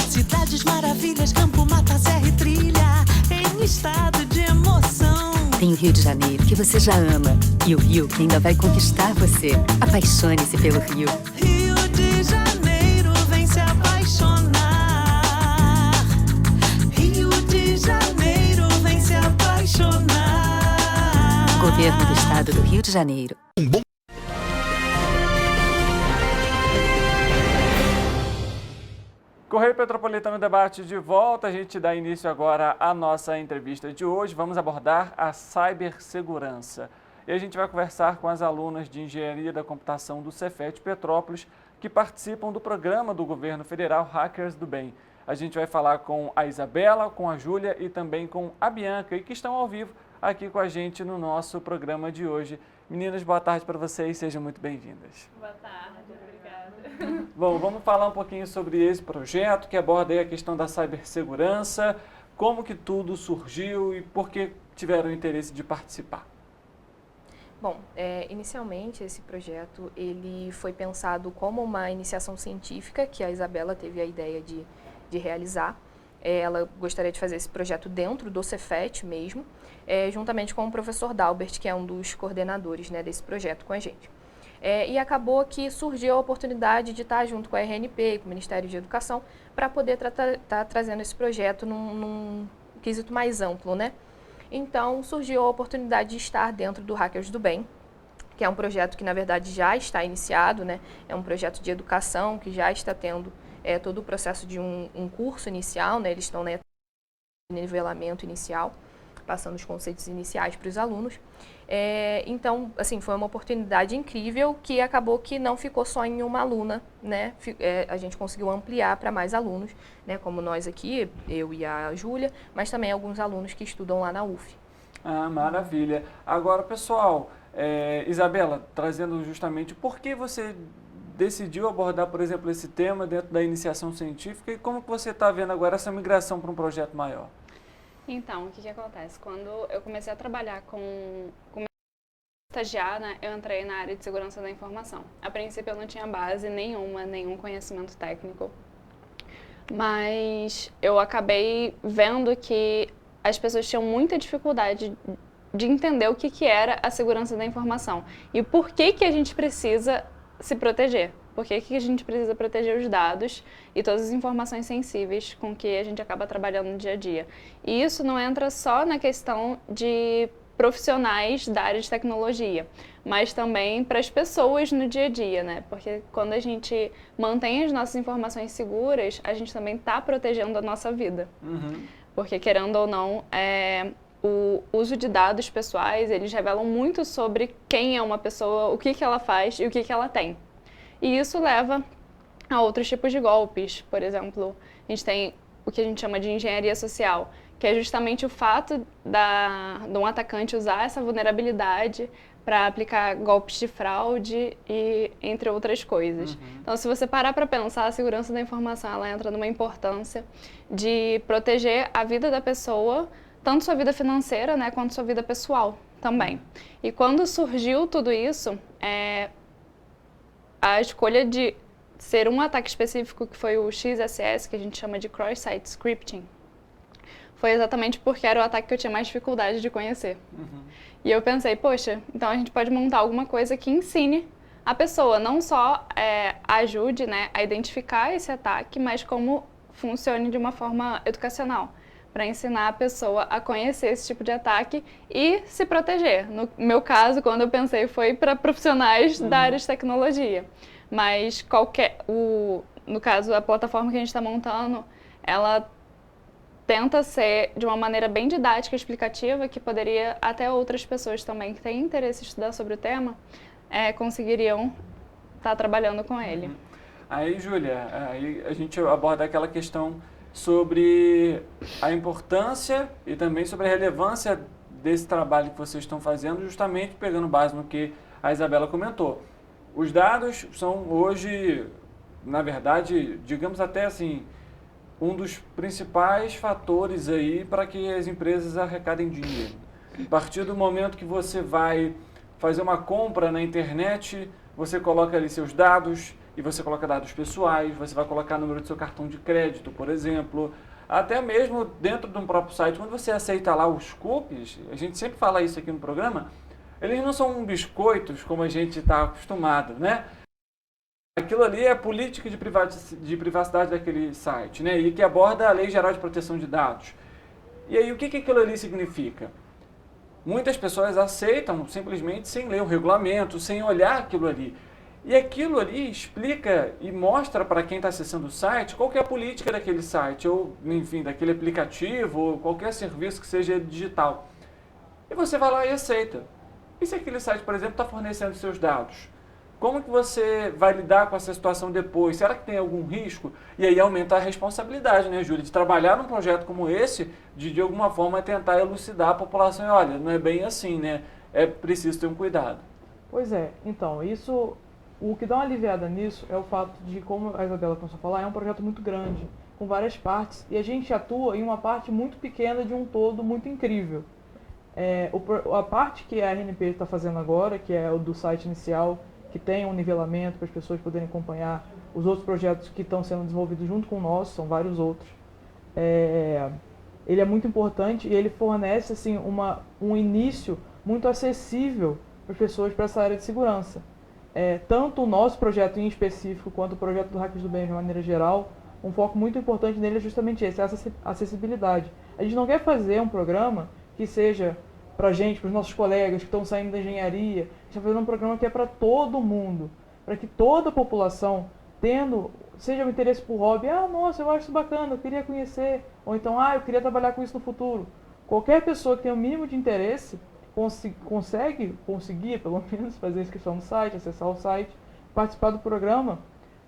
Cidades maravilhas, campo, mata, serra e trilha, em estado de emoção. Tem o Rio de Janeiro, que você já ama, e o Rio, que ainda vai conquistar você. Apaixone-se pelo Rio. Rio de Janeiro, vem se apaixonar. Rio de Janeiro, vem se apaixonar. Governo do Estado do Rio de Janeiro. Correio Petropolitano Debate de volta. A gente dá início agora à nossa entrevista de hoje. Vamos abordar a cibersegurança. E a gente vai conversar com as alunas de Engenharia da Computação do Cefet Petrópolis, que participam do programa do governo federal Hackers do Bem. A gente vai falar com a Isabela, com a Júlia e também com a Bianca, e que estão ao vivo aqui com a gente no nosso programa de hoje. Meninas, boa tarde para vocês, sejam muito bem-vindas. Boa tarde, obrigada. Bom, vamos falar um pouquinho sobre esse projeto que aborda aí a questão da cibersegurança, como que tudo surgiu e por que tiveram interesse de participar. Bom, inicialmente esse projeto ele foi pensado como uma iniciação científica que a Isabela teve a ideia de realizar. Ela gostaria de fazer esse projeto dentro do Cefet mesmo, juntamente com o professor Dalbert, que é um dos coordenadores, né, desse projeto com a gente. E acabou que surgiu a oportunidade de estar junto com a RNP e com o Ministério de Educação para poder estar trazendo esse projeto num quesito mais amplo, né? Então, surgiu a oportunidade de estar dentro do Hackers do Bem, que é um projeto que, na verdade, já está iniciado, né? É um projeto de educação que já está tendo todo o processo de um curso inicial, né? Eles estão no nivelamento inicial, passando os conceitos iniciais para os alunos. Então, assim, foi uma oportunidade incrível que acabou que não ficou só em uma aluna, né? A gente conseguiu ampliar para mais alunos, né? Como nós aqui, eu e a Júlia, mas também alguns alunos que estudam lá na UF. Ah, maravilha. Agora, pessoal, Isabela, trazendo justamente por que você decidiu abordar, por exemplo, esse tema dentro da iniciação científica e como que você está vendo agora essa migração para um projeto maior? Então, o que acontece? Quando eu comecei a trabalhar com estagiar, né, eu entrei na área de segurança da informação. A princípio eu não tinha base nenhuma, nenhum conhecimento técnico, mas eu acabei vendo que as pessoas tinham muita dificuldade de entender o que era a segurança da informação e por que a gente precisa se proteger. Por que a gente precisa proteger os dados e todas as informações sensíveis com que a gente acaba trabalhando no dia a dia. E isso não entra só na questão de profissionais da área de tecnologia, mas também para as pessoas no dia a dia, né? Porque quando a gente mantém as nossas informações seguras, a gente também está protegendo a nossa vida. Uhum. Porque, querendo ou não, o uso de dados pessoais, eles revelam muito sobre quem é uma pessoa, o que ela faz e o que ela tem. E isso leva a outros tipos de golpes. Por exemplo, a gente tem o que a gente chama de engenharia social, que é justamente o fato de um atacante usar essa vulnerabilidade para aplicar golpes de fraude e entre outras coisas. Uhum. Então, se você parar para pensar, a segurança da informação ela entra numa importância de proteger a vida da pessoa, tanto sua vida financeira, né, quanto sua vida pessoal também. E quando surgiu tudo isso, a escolha de ser um ataque específico, que foi o XSS, que a gente chama de Cross-Site Scripting, foi exatamente porque era o ataque que eu tinha mais dificuldade de conhecer. Uhum. E eu pensei, poxa, então a gente pode montar alguma coisa que ensine a pessoa, não só ajude, né, a identificar esse ataque, mas como funcione de uma forma educacional, para ensinar a pessoa a conhecer esse tipo de ataque e se proteger. No meu caso, quando eu pensei, foi para profissionais da área de tecnologia. Mas no caso, a plataforma que a gente está montando, ela tenta ser de uma maneira bem didática e explicativa, que poderia até outras pessoas também que têm interesse em estudar sobre o tema, conseguiriam estar trabalhando com ele. Aí, Júlia, aí a gente aborda aquela questão sobre a importância e também sobre a relevância desse trabalho que vocês estão fazendo, justamente pegando base no que a Isabela comentou. Os dados são hoje, na verdade, digamos até assim, um dos principais fatores aí para que as empresas arrecadem dinheiro. A partir do momento que você vai fazer uma compra na internet, você coloca ali seus dados, e você coloca dados pessoais, você vai colocar o número do seu cartão de crédito, por exemplo. Até mesmo dentro de um próprio site, quando você aceita lá os cookies, a gente sempre fala isso aqui no programa, eles não são biscoitos como a gente está acostumado, né? Aquilo ali é a política de privacidade daquele site, né? E que aborda a Lei Geral de Proteção de Dados. E aí, o que aquilo ali significa? Muitas pessoas aceitam simplesmente sem ler o regulamento, sem olhar aquilo ali. E aquilo ali explica e mostra para quem está acessando o site qual que é a política daquele site, ou enfim, daquele aplicativo, ou qualquer serviço que seja digital. E você vai lá e aceita. E se aquele site, por exemplo, está fornecendo seus dados? Como que você vai lidar com essa situação depois? Será que tem algum risco? E aí aumenta a responsabilidade, né, Júlia, de trabalhar num projeto como esse, de alguma forma tentar elucidar a população e olha, não é bem assim, né? É preciso ter um cuidado. Pois é, então, o que dá uma aliviada nisso é o fato de, como a Isabela começou a falar, é um projeto muito grande, com várias partes, e a gente atua em uma parte muito pequena de um todo muito incrível. A parte que a RNP está fazendo agora, que é o do site inicial, que tem um nivelamento para as pessoas poderem acompanhar os outros projetos que estão sendo desenvolvidos junto com o nosso, são vários outros. Ele é muito importante e ele fornece assim, um início muito acessível para as pessoas para essa área de segurança. Tanto o nosso projeto em específico, quanto o projeto do Hackers do Bem de maneira geral, um foco muito importante nele é justamente esse, essa acessibilidade. A gente não quer fazer um programa que seja para a gente, para os nossos colegas que estão saindo da engenharia. A gente está fazendo um programa que é para todo mundo, para que toda a população, seja um interesse por hobby, nossa, eu acho isso bacana, eu queria conhecer, ou então, eu queria trabalhar com isso no futuro. Qualquer pessoa que tenha o mínimo de interesse conseguir, pelo menos, fazer a inscrição no site, acessar o site, participar do programa,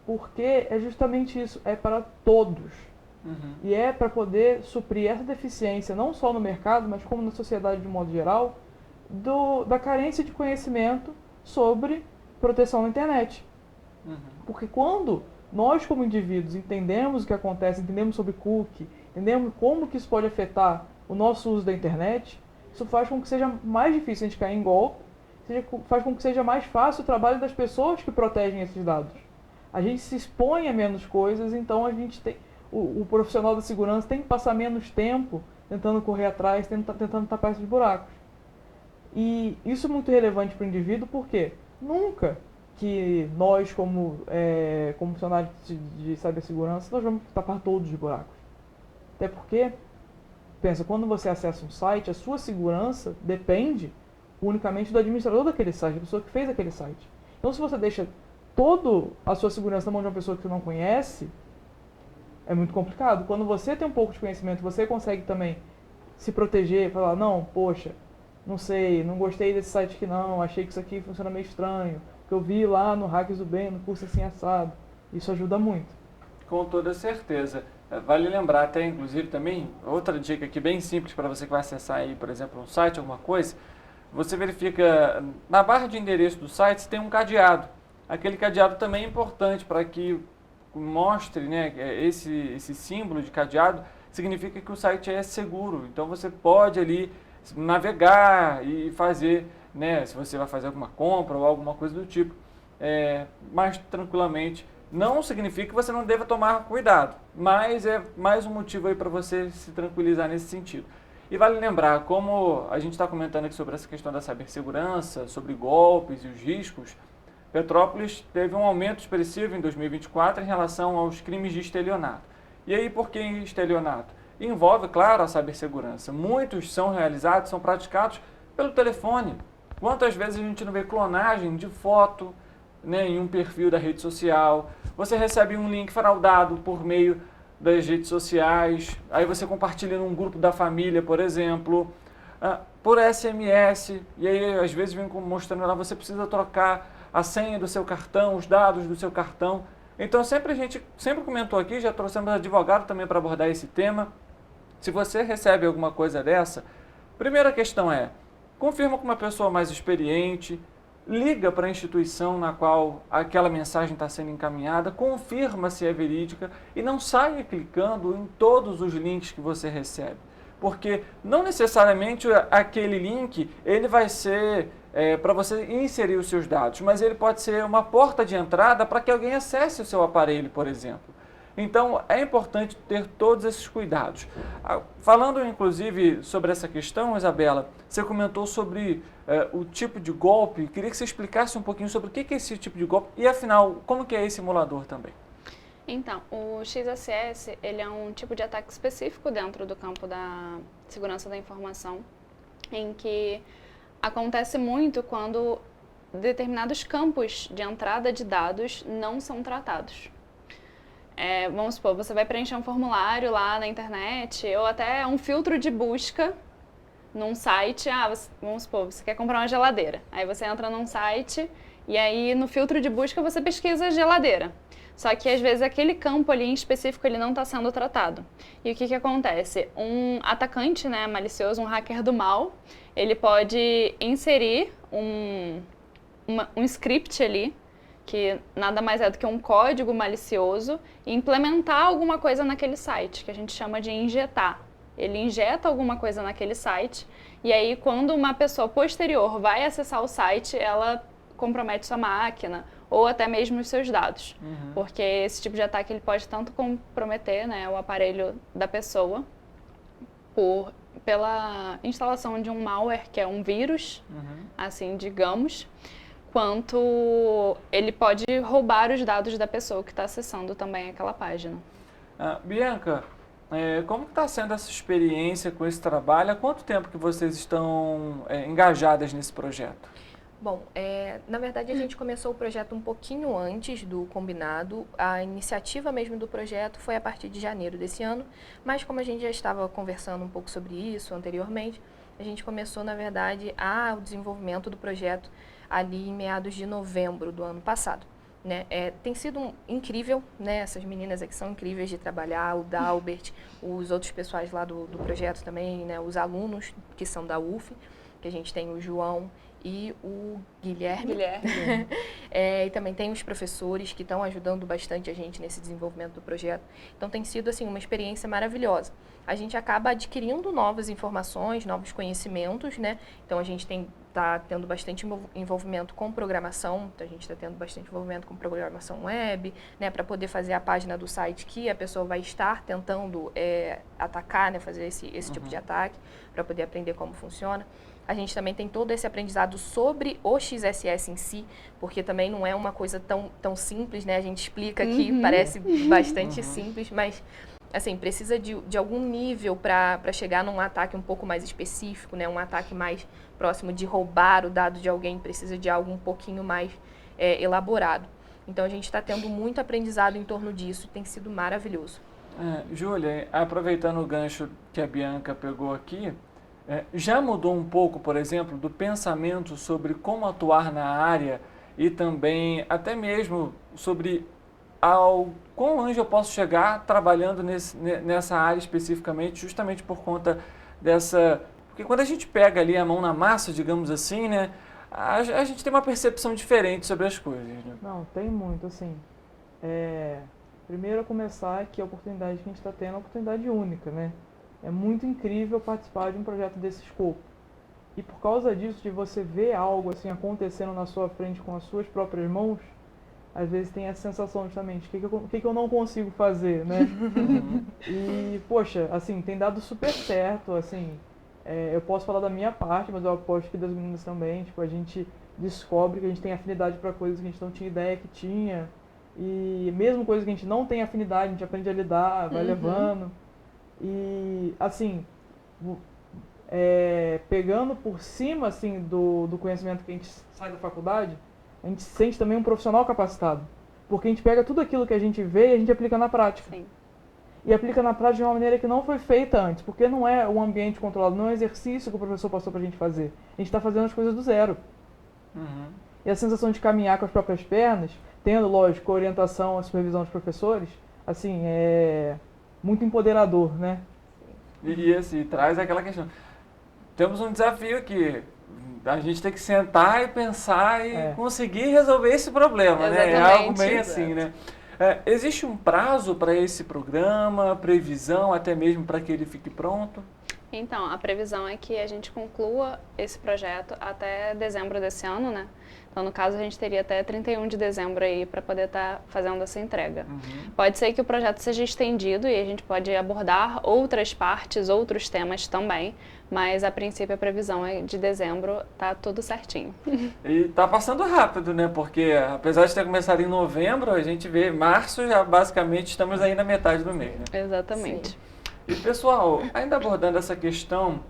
porque é justamente isso, é para todos. E é para poder suprir essa deficiência, não só no mercado, mas como na sociedade de modo geral, da carência de conhecimento sobre proteção na internet. Porque quando nós, como indivíduos, entendemos o que acontece, entendemos sobre cookie, entendemos como que isso pode afetar o nosso uso da internet, isso faz com que seja mais difícil a gente cair em golpe, faz com que seja mais fácil o trabalho das pessoas que protegem esses dados. A gente se expõe a menos coisas, então a gente tem... O profissional da segurança tem que passar menos tempo tentando correr atrás, tentando tapar esses buracos. E isso é muito relevante para o indivíduo, porque nunca que nós, como funcionários de cibersegurança, nós vamos tapar todos os buracos. Até porque, pensa, quando você acessa um site, a sua segurança depende unicamente do administrador daquele site, da pessoa que fez aquele site. Então, se você deixa toda a sua segurança na mão de uma pessoa que você não conhece, é muito complicado. Quando você tem um pouco de conhecimento, você consegue também se proteger, falar, não, poxa, não sei, não gostei desse site aqui não, achei que isso aqui funciona meio estranho, que eu vi lá no Hackers do Bem, no curso assim assado. Isso ajuda muito. Com toda certeza. Vale lembrar até, inclusive, também, outra dica aqui bem simples para você que vai acessar aí, por exemplo, um site, alguma coisa, você verifica, na barra de endereço do site, tem um cadeado. Aquele cadeado também é importante para que mostre, né, esse símbolo de cadeado, significa que o site é seguro. Então você pode ali navegar e fazer, né, se você vai fazer alguma compra ou alguma coisa do tipo, mais tranquilamente. Não significa que você não deva tomar cuidado, mas é mais um motivo aí para você se tranquilizar nesse sentido. E vale lembrar, como a gente está comentando aqui sobre essa questão da cibersegurança, sobre golpes e os riscos, Petrópolis teve um aumento expressivo em 2024 em relação aos crimes de estelionato. E aí, por que estelionato? Envolve, claro, a cibersegurança. Muitos são realizados, são praticados pelo telefone. Quantas vezes a gente não vê clonagem de foto, né, em um perfil da rede social? Você recebe um link fraudado por meio das redes sociais, aí você compartilha num grupo da família, por exemplo, por SMS, e aí às vezes vem mostrando lá, você precisa trocar a senha do seu cartão, os dados do seu cartão. Então a gente sempre comentou aqui, já trouxemos advogado também para abordar esse tema. Se você recebe alguma coisa dessa, primeira questão é, confirma com uma pessoa mais experiente, liga para a instituição na qual aquela mensagem está sendo encaminhada, confirma se é verídica e não saia clicando em todos os links que você recebe. Porque não necessariamente aquele link ele vai ser para você inserir os seus dados, mas ele pode ser uma porta de entrada para que alguém acesse o seu aparelho, por exemplo. Então, é importante ter todos esses cuidados. Falando, inclusive, sobre essa questão, Isabela, você comentou sobre o tipo de golpe. Queria que você explicasse um pouquinho sobre o que é esse tipo de golpe e, afinal, como que é esse simulador também. Então, o XSS, ele é um tipo de ataque específico dentro do campo da segurança da informação, em que acontece muito quando determinados campos de entrada de dados não são tratados. Vamos supor, você vai preencher um formulário lá na internet, ou até um filtro de busca num site. Vamos supor, você quer comprar uma geladeira. Aí você entra num site E aí, no filtro de busca, você pesquisa geladeira. Só que, às vezes, aquele campo ali em específico, ele não está sendo tratado. E o que acontece? Um atacante, né, malicioso, um hacker do mal, ele pode inserir um script ali, que nada mais é do que um código malicioso, e implementar alguma coisa naquele site, que a gente chama de injetar. Ele injeta alguma coisa naquele site, e aí quando uma pessoa posterior vai acessar o site, ela compromete sua máquina, ou até mesmo os seus dados. Porque esse tipo de ataque ele pode tanto comprometer, né, o aparelho da pessoa, pela instalação de um malware, que é um vírus, assim, digamos, quanto ele pode roubar os dados da pessoa que está acessando também aquela página. Bianca, como está sendo essa experiência com esse trabalho? Há quanto tempo que vocês estão engajadas nesse projeto? Bom, na verdade a gente começou o projeto um pouquinho antes do combinado. A iniciativa mesmo do projeto foi a partir de janeiro desse ano, mas como a gente já estava conversando um pouco sobre isso anteriormente, a gente começou, na verdade, o desenvolvimento do projeto ali em meados de novembro do ano passado. Né? Tem sido incrível, né? Essas meninas aqui são incríveis de trabalhar, o Dalbert, os outros pessoais lá do projeto também, né? Os alunos que são da UF, que a gente tem o João e o Guilherme. E também tem os professores que estão ajudando bastante a gente nesse desenvolvimento do projeto. Então tem sido assim uma experiência maravilhosa. A gente acaba adquirindo novas informações, novos conhecimentos, né? Então a gente está tendo bastante envolvimento com programação, a gente está tendo bastante envolvimento com programação web, né? Para poder fazer a página do site que a pessoa vai estar tentando atacar, né? Fazer esse tipo de ataque, para poder aprender como funciona. A gente também tem todo esse aprendizado sobre o XSS em si, porque também não é uma coisa tão simples, né? A gente explica aqui, parece bastante simples, mas assim, precisa de algum nível para chegar num ataque um pouco mais específico, né? Um ataque mais próximo de roubar o dado de alguém, precisa de algo um pouquinho mais elaborado. Então a gente está tendo muito aprendizado em torno disso, tem sido maravilhoso. Júlia, aproveitando o gancho que a Bianca pegou aqui, já mudou um pouco, por exemplo, do pensamento sobre como atuar na área e também até mesmo sobre quão longe eu posso chegar trabalhando nessa área especificamente, justamente por conta dessa... Porque quando a gente pega ali a mão na massa, digamos assim, né, a gente tem uma percepção diferente sobre as coisas. Né? Não, tem muito, assim. Primeiro, começar que a oportunidade que a gente está tendo é uma oportunidade única, né? É muito incrível participar de um projeto desse escopo. E por causa disso, de você ver algo assim acontecendo na sua frente com as suas próprias mãos, às vezes tem essa sensação justamente, o que eu não consigo fazer, né? E, poxa, assim, tem dado super certo, assim, eu posso falar da minha parte, mas eu aposto que das meninas também, tipo, a gente descobre que a gente tem afinidade para coisas que a gente não tinha ideia que tinha, e mesmo coisas que a gente não tem afinidade, a gente aprende a lidar, vai levando. E, assim, pegando por cima, assim, do conhecimento que a gente sai da faculdade, a gente se sente também um profissional capacitado. Porque a gente pega tudo aquilo que a gente vê e a gente aplica na prática. Sim. E aplica na prática de uma maneira que não foi feita antes, porque não é um ambiente controlado, não é um exercício que o professor passou pra gente fazer. A gente está fazendo as coisas do zero. E a sensação de caminhar com as próprias pernas, tendo, lógico, a orientação, a supervisão dos professores, assim, muito empoderador, né? E assim, traz aquela questão. Temos um desafio aqui. A gente tem que sentar e pensar e conseguir resolver esse problema, né? É algo bem assim, né? Existe um prazo para esse programa, previsão até mesmo para que ele fique pronto? Então, a previsão é que a gente conclua esse projeto até dezembro desse ano, né? Então, no caso, a gente teria até 31 de dezembro aí para poder estar fazendo essa entrega. Pode ser que o projeto seja estendido e a gente pode abordar outras partes, outros temas também, mas a princípio a previsão é de dezembro, tá tudo certinho. E tá passando rápido, né? Porque apesar de ter começado em novembro, a gente vê março, já basicamente estamos aí na metade do mês, né? Exatamente. Sim. E pessoal, ainda abordando essa questão,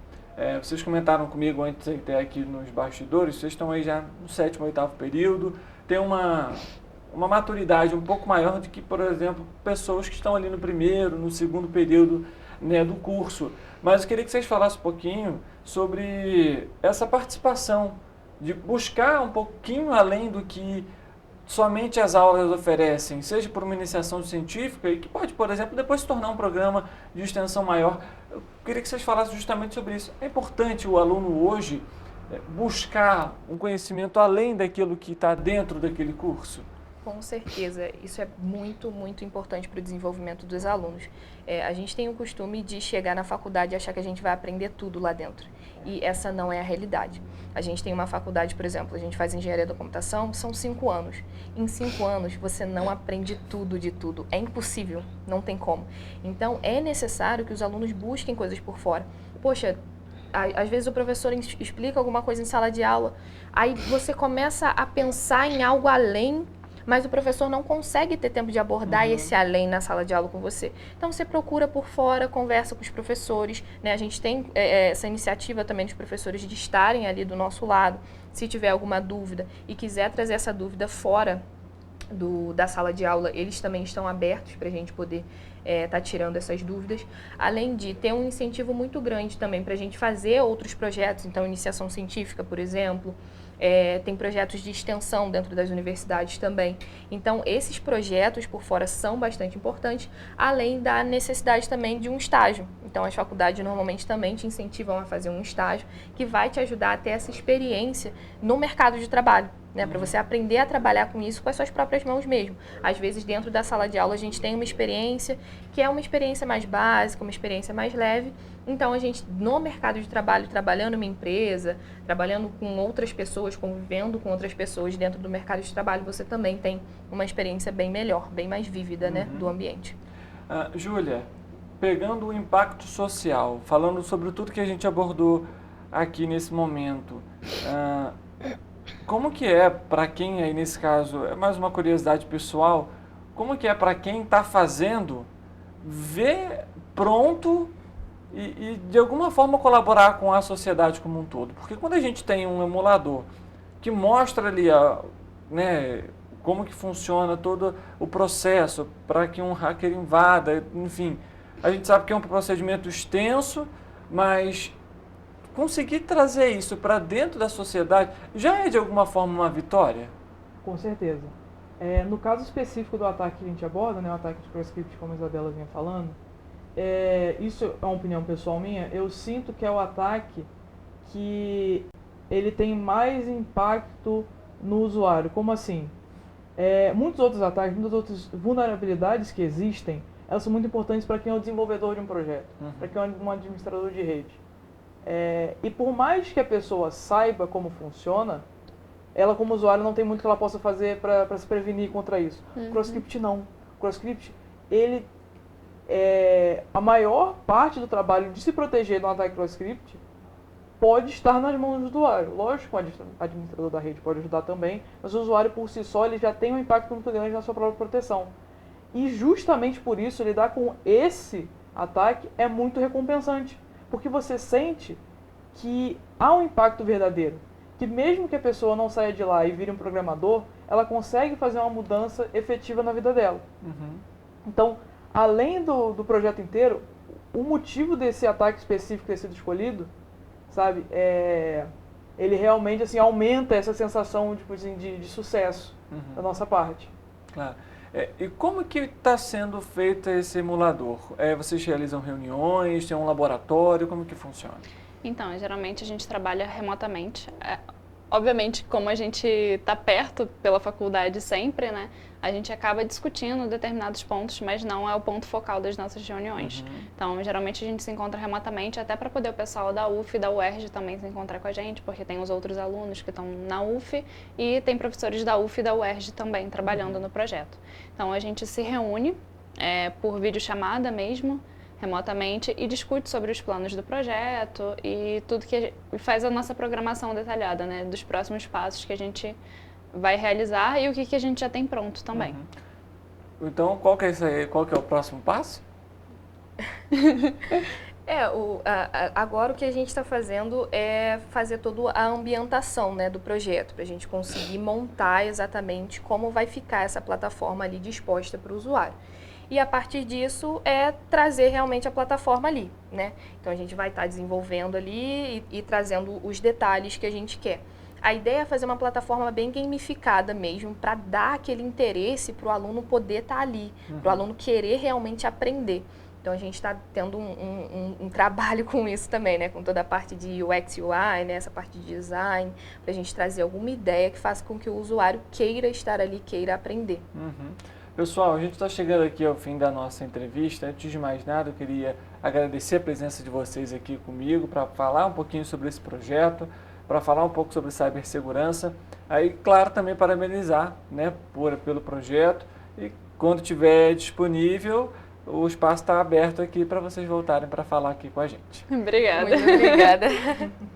vocês comentaram comigo antes até aqui nos bastidores, vocês estão aí já no 7º, 8º período, tem uma maturidade um pouco maior do que, por exemplo, pessoas que estão ali no 1º, no 2º período, né, do curso. Mas eu queria que vocês falassem um pouquinho sobre essa participação de buscar um pouquinho além do que somente as aulas oferecem, seja por uma iniciação científica e que pode, por exemplo, depois se tornar um programa de extensão maior. Eu queria que vocês falassem justamente sobre isso. É importante o aluno hoje buscar um conhecimento além daquilo que está dentro daquele curso? Com certeza, isso é muito, muito importante para o desenvolvimento dos alunos. A gente tem o costume de chegar na faculdade e achar que a gente vai aprender tudo lá dentro. E essa não é a realidade. A gente tem uma faculdade, por exemplo, a gente faz engenharia da computação, são 5 anos. Em 5 anos, você não aprende tudo de tudo. É impossível, não tem como. Então, é necessário que os alunos busquem coisas por fora. Poxa, às vezes o professor explica alguma coisa em sala de aula, aí você começa a pensar em algo além, mas o professor não consegue ter tempo de abordar esse além na sala de aula com você. Então você procura por fora, conversa com os professores, né? A gente tem essa iniciativa também dos professores de estarem ali do nosso lado, se tiver alguma dúvida e quiser trazer essa dúvida fora da sala de aula, eles também estão abertos para a gente poder tá tirando essas dúvidas, além de ter um incentivo muito grande também para a gente fazer outros projetos, então iniciação científica, por exemplo, tem projetos de extensão dentro das universidades também. Então, esses projetos por fora são bastante importantes, além da necessidade também de um estágio. Então, as faculdades normalmente também te incentivam a fazer um estágio que vai te ajudar a ter essa experiência no mercado de trabalho, né? Para você aprender a trabalhar com isso com as suas próprias mãos mesmo. Às vezes, dentro da sala de aula, a gente tem uma experiência que é uma experiência mais básica, uma experiência mais leve. Então, a gente, no mercado de trabalho, trabalhando numa empresa, trabalhando com outras pessoas, convivendo com outras pessoas dentro do mercado de trabalho, você também tem uma experiência bem melhor, bem mais vívida, né, do ambiente. Júlia, pegando o impacto social, falando sobre tudo que a gente abordou aqui nesse momento, como que é para quem, aí nesse caso, é mais uma curiosidade pessoal, como que é para quem está fazendo, ver pronto e de alguma forma colaborar com a sociedade como um todo? Porque quando a gente tem um emulador que mostra ali né, como que funciona todo o processo para que um hacker invada, enfim, a gente sabe que é um procedimento extenso, mas conseguir trazer isso para dentro da sociedade já é de alguma forma uma vitória? Com certeza. No caso específico do ataque que a gente aborda, né, o ataque de ProScript, como a Isabela vinha falando, isso é uma opinião pessoal minha, eu sinto que é o ataque que ele tem mais impacto no usuário. Como assim? Muitos outros ataques, muitas outras vulnerabilidades que existem, elas são muito importantes para quem é o desenvolvedor de um projeto, para quem é um administrador de rede. E por mais que a pessoa saiba como funciona, ela como usuário não tem muito que ela possa fazer para se prevenir contra isso. O ProScript não. O ProScript, ele a maior parte do trabalho de se proteger de um ataque ProScript pode estar nas mãos do usuário. Lógico que o administrador da rede pode ajudar também, mas o usuário por si só ele já tem um impacto muito grande na sua própria proteção. E justamente por isso, lidar com esse ataque é muito recompensante, porque você sente que há um impacto verdadeiro, que mesmo que a pessoa não saia de lá e vire um programador, ela consegue fazer uma mudança efetiva na vida dela. Então, além do projeto inteiro, o motivo desse ataque específico ter sido escolhido, sabe, ele realmente assim, aumenta essa sensação de sucesso da nossa parte. Claro. E como que está sendo feito esse emulador? Vocês realizam reuniões, tem um laboratório, como que funciona? Então, geralmente a gente trabalha remotamente. Obviamente, como a gente está perto pela faculdade sempre, né, a gente acaba discutindo determinados pontos, mas não é o ponto focal das nossas reuniões. Então, geralmente a gente se encontra remotamente, até para poder o pessoal da UF e da UERJ também se encontrar com a gente, porque tem os outros alunos que estão na UF e tem professores da UF e da UERJ também trabalhando no projeto. Então, a gente se reúne por videochamada mesmo, remotamente, e discute sobre os planos do projeto e tudo que faz a nossa programação detalhada, né, dos próximos passos que a gente vai realizar e o que a gente já tem pronto também. Então, qual que é o próximo passo? Agora o que a gente está fazendo é fazer toda a ambientação, né, do projeto, para a gente conseguir montar exatamente como vai ficar essa plataforma ali disposta para o usuário. E a partir disso trazer realmente a plataforma ali, né? Então a gente vai estar desenvolvendo ali e trazendo os detalhes que a gente quer. A ideia é fazer uma plataforma bem gamificada mesmo, para dar aquele interesse para o aluno poder estar ali, para o aluno querer realmente aprender. Então a gente está tendo um trabalho com isso também, né? Com toda a parte de UX UI, né? Essa parte de design, para a gente trazer alguma ideia que faça com que o usuário queira estar ali, queira aprender. Pessoal, a gente está chegando aqui ao fim da nossa entrevista. Antes de mais nada, eu queria agradecer a presença de vocês aqui comigo para falar um pouquinho sobre esse projeto, para falar um pouco sobre cibersegurança. Aí, claro, também parabenizar, né, pelo projeto, e quando estiver disponível, o espaço está aberto aqui para vocês voltarem para falar aqui com a gente. Obrigada. Muito obrigada.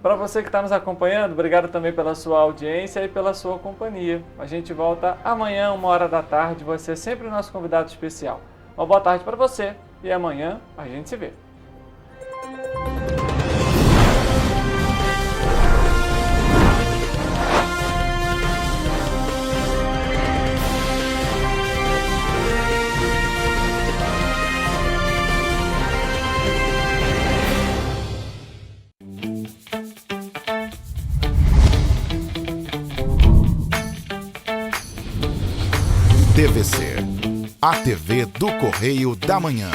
Para você que está nos acompanhando, obrigado também pela sua audiência e pela sua companhia. A gente volta amanhã, 13h. Você é sempre o nosso convidado especial. Uma boa tarde para você e amanhã a gente se vê. TVC, a TV do Correio da Manhã.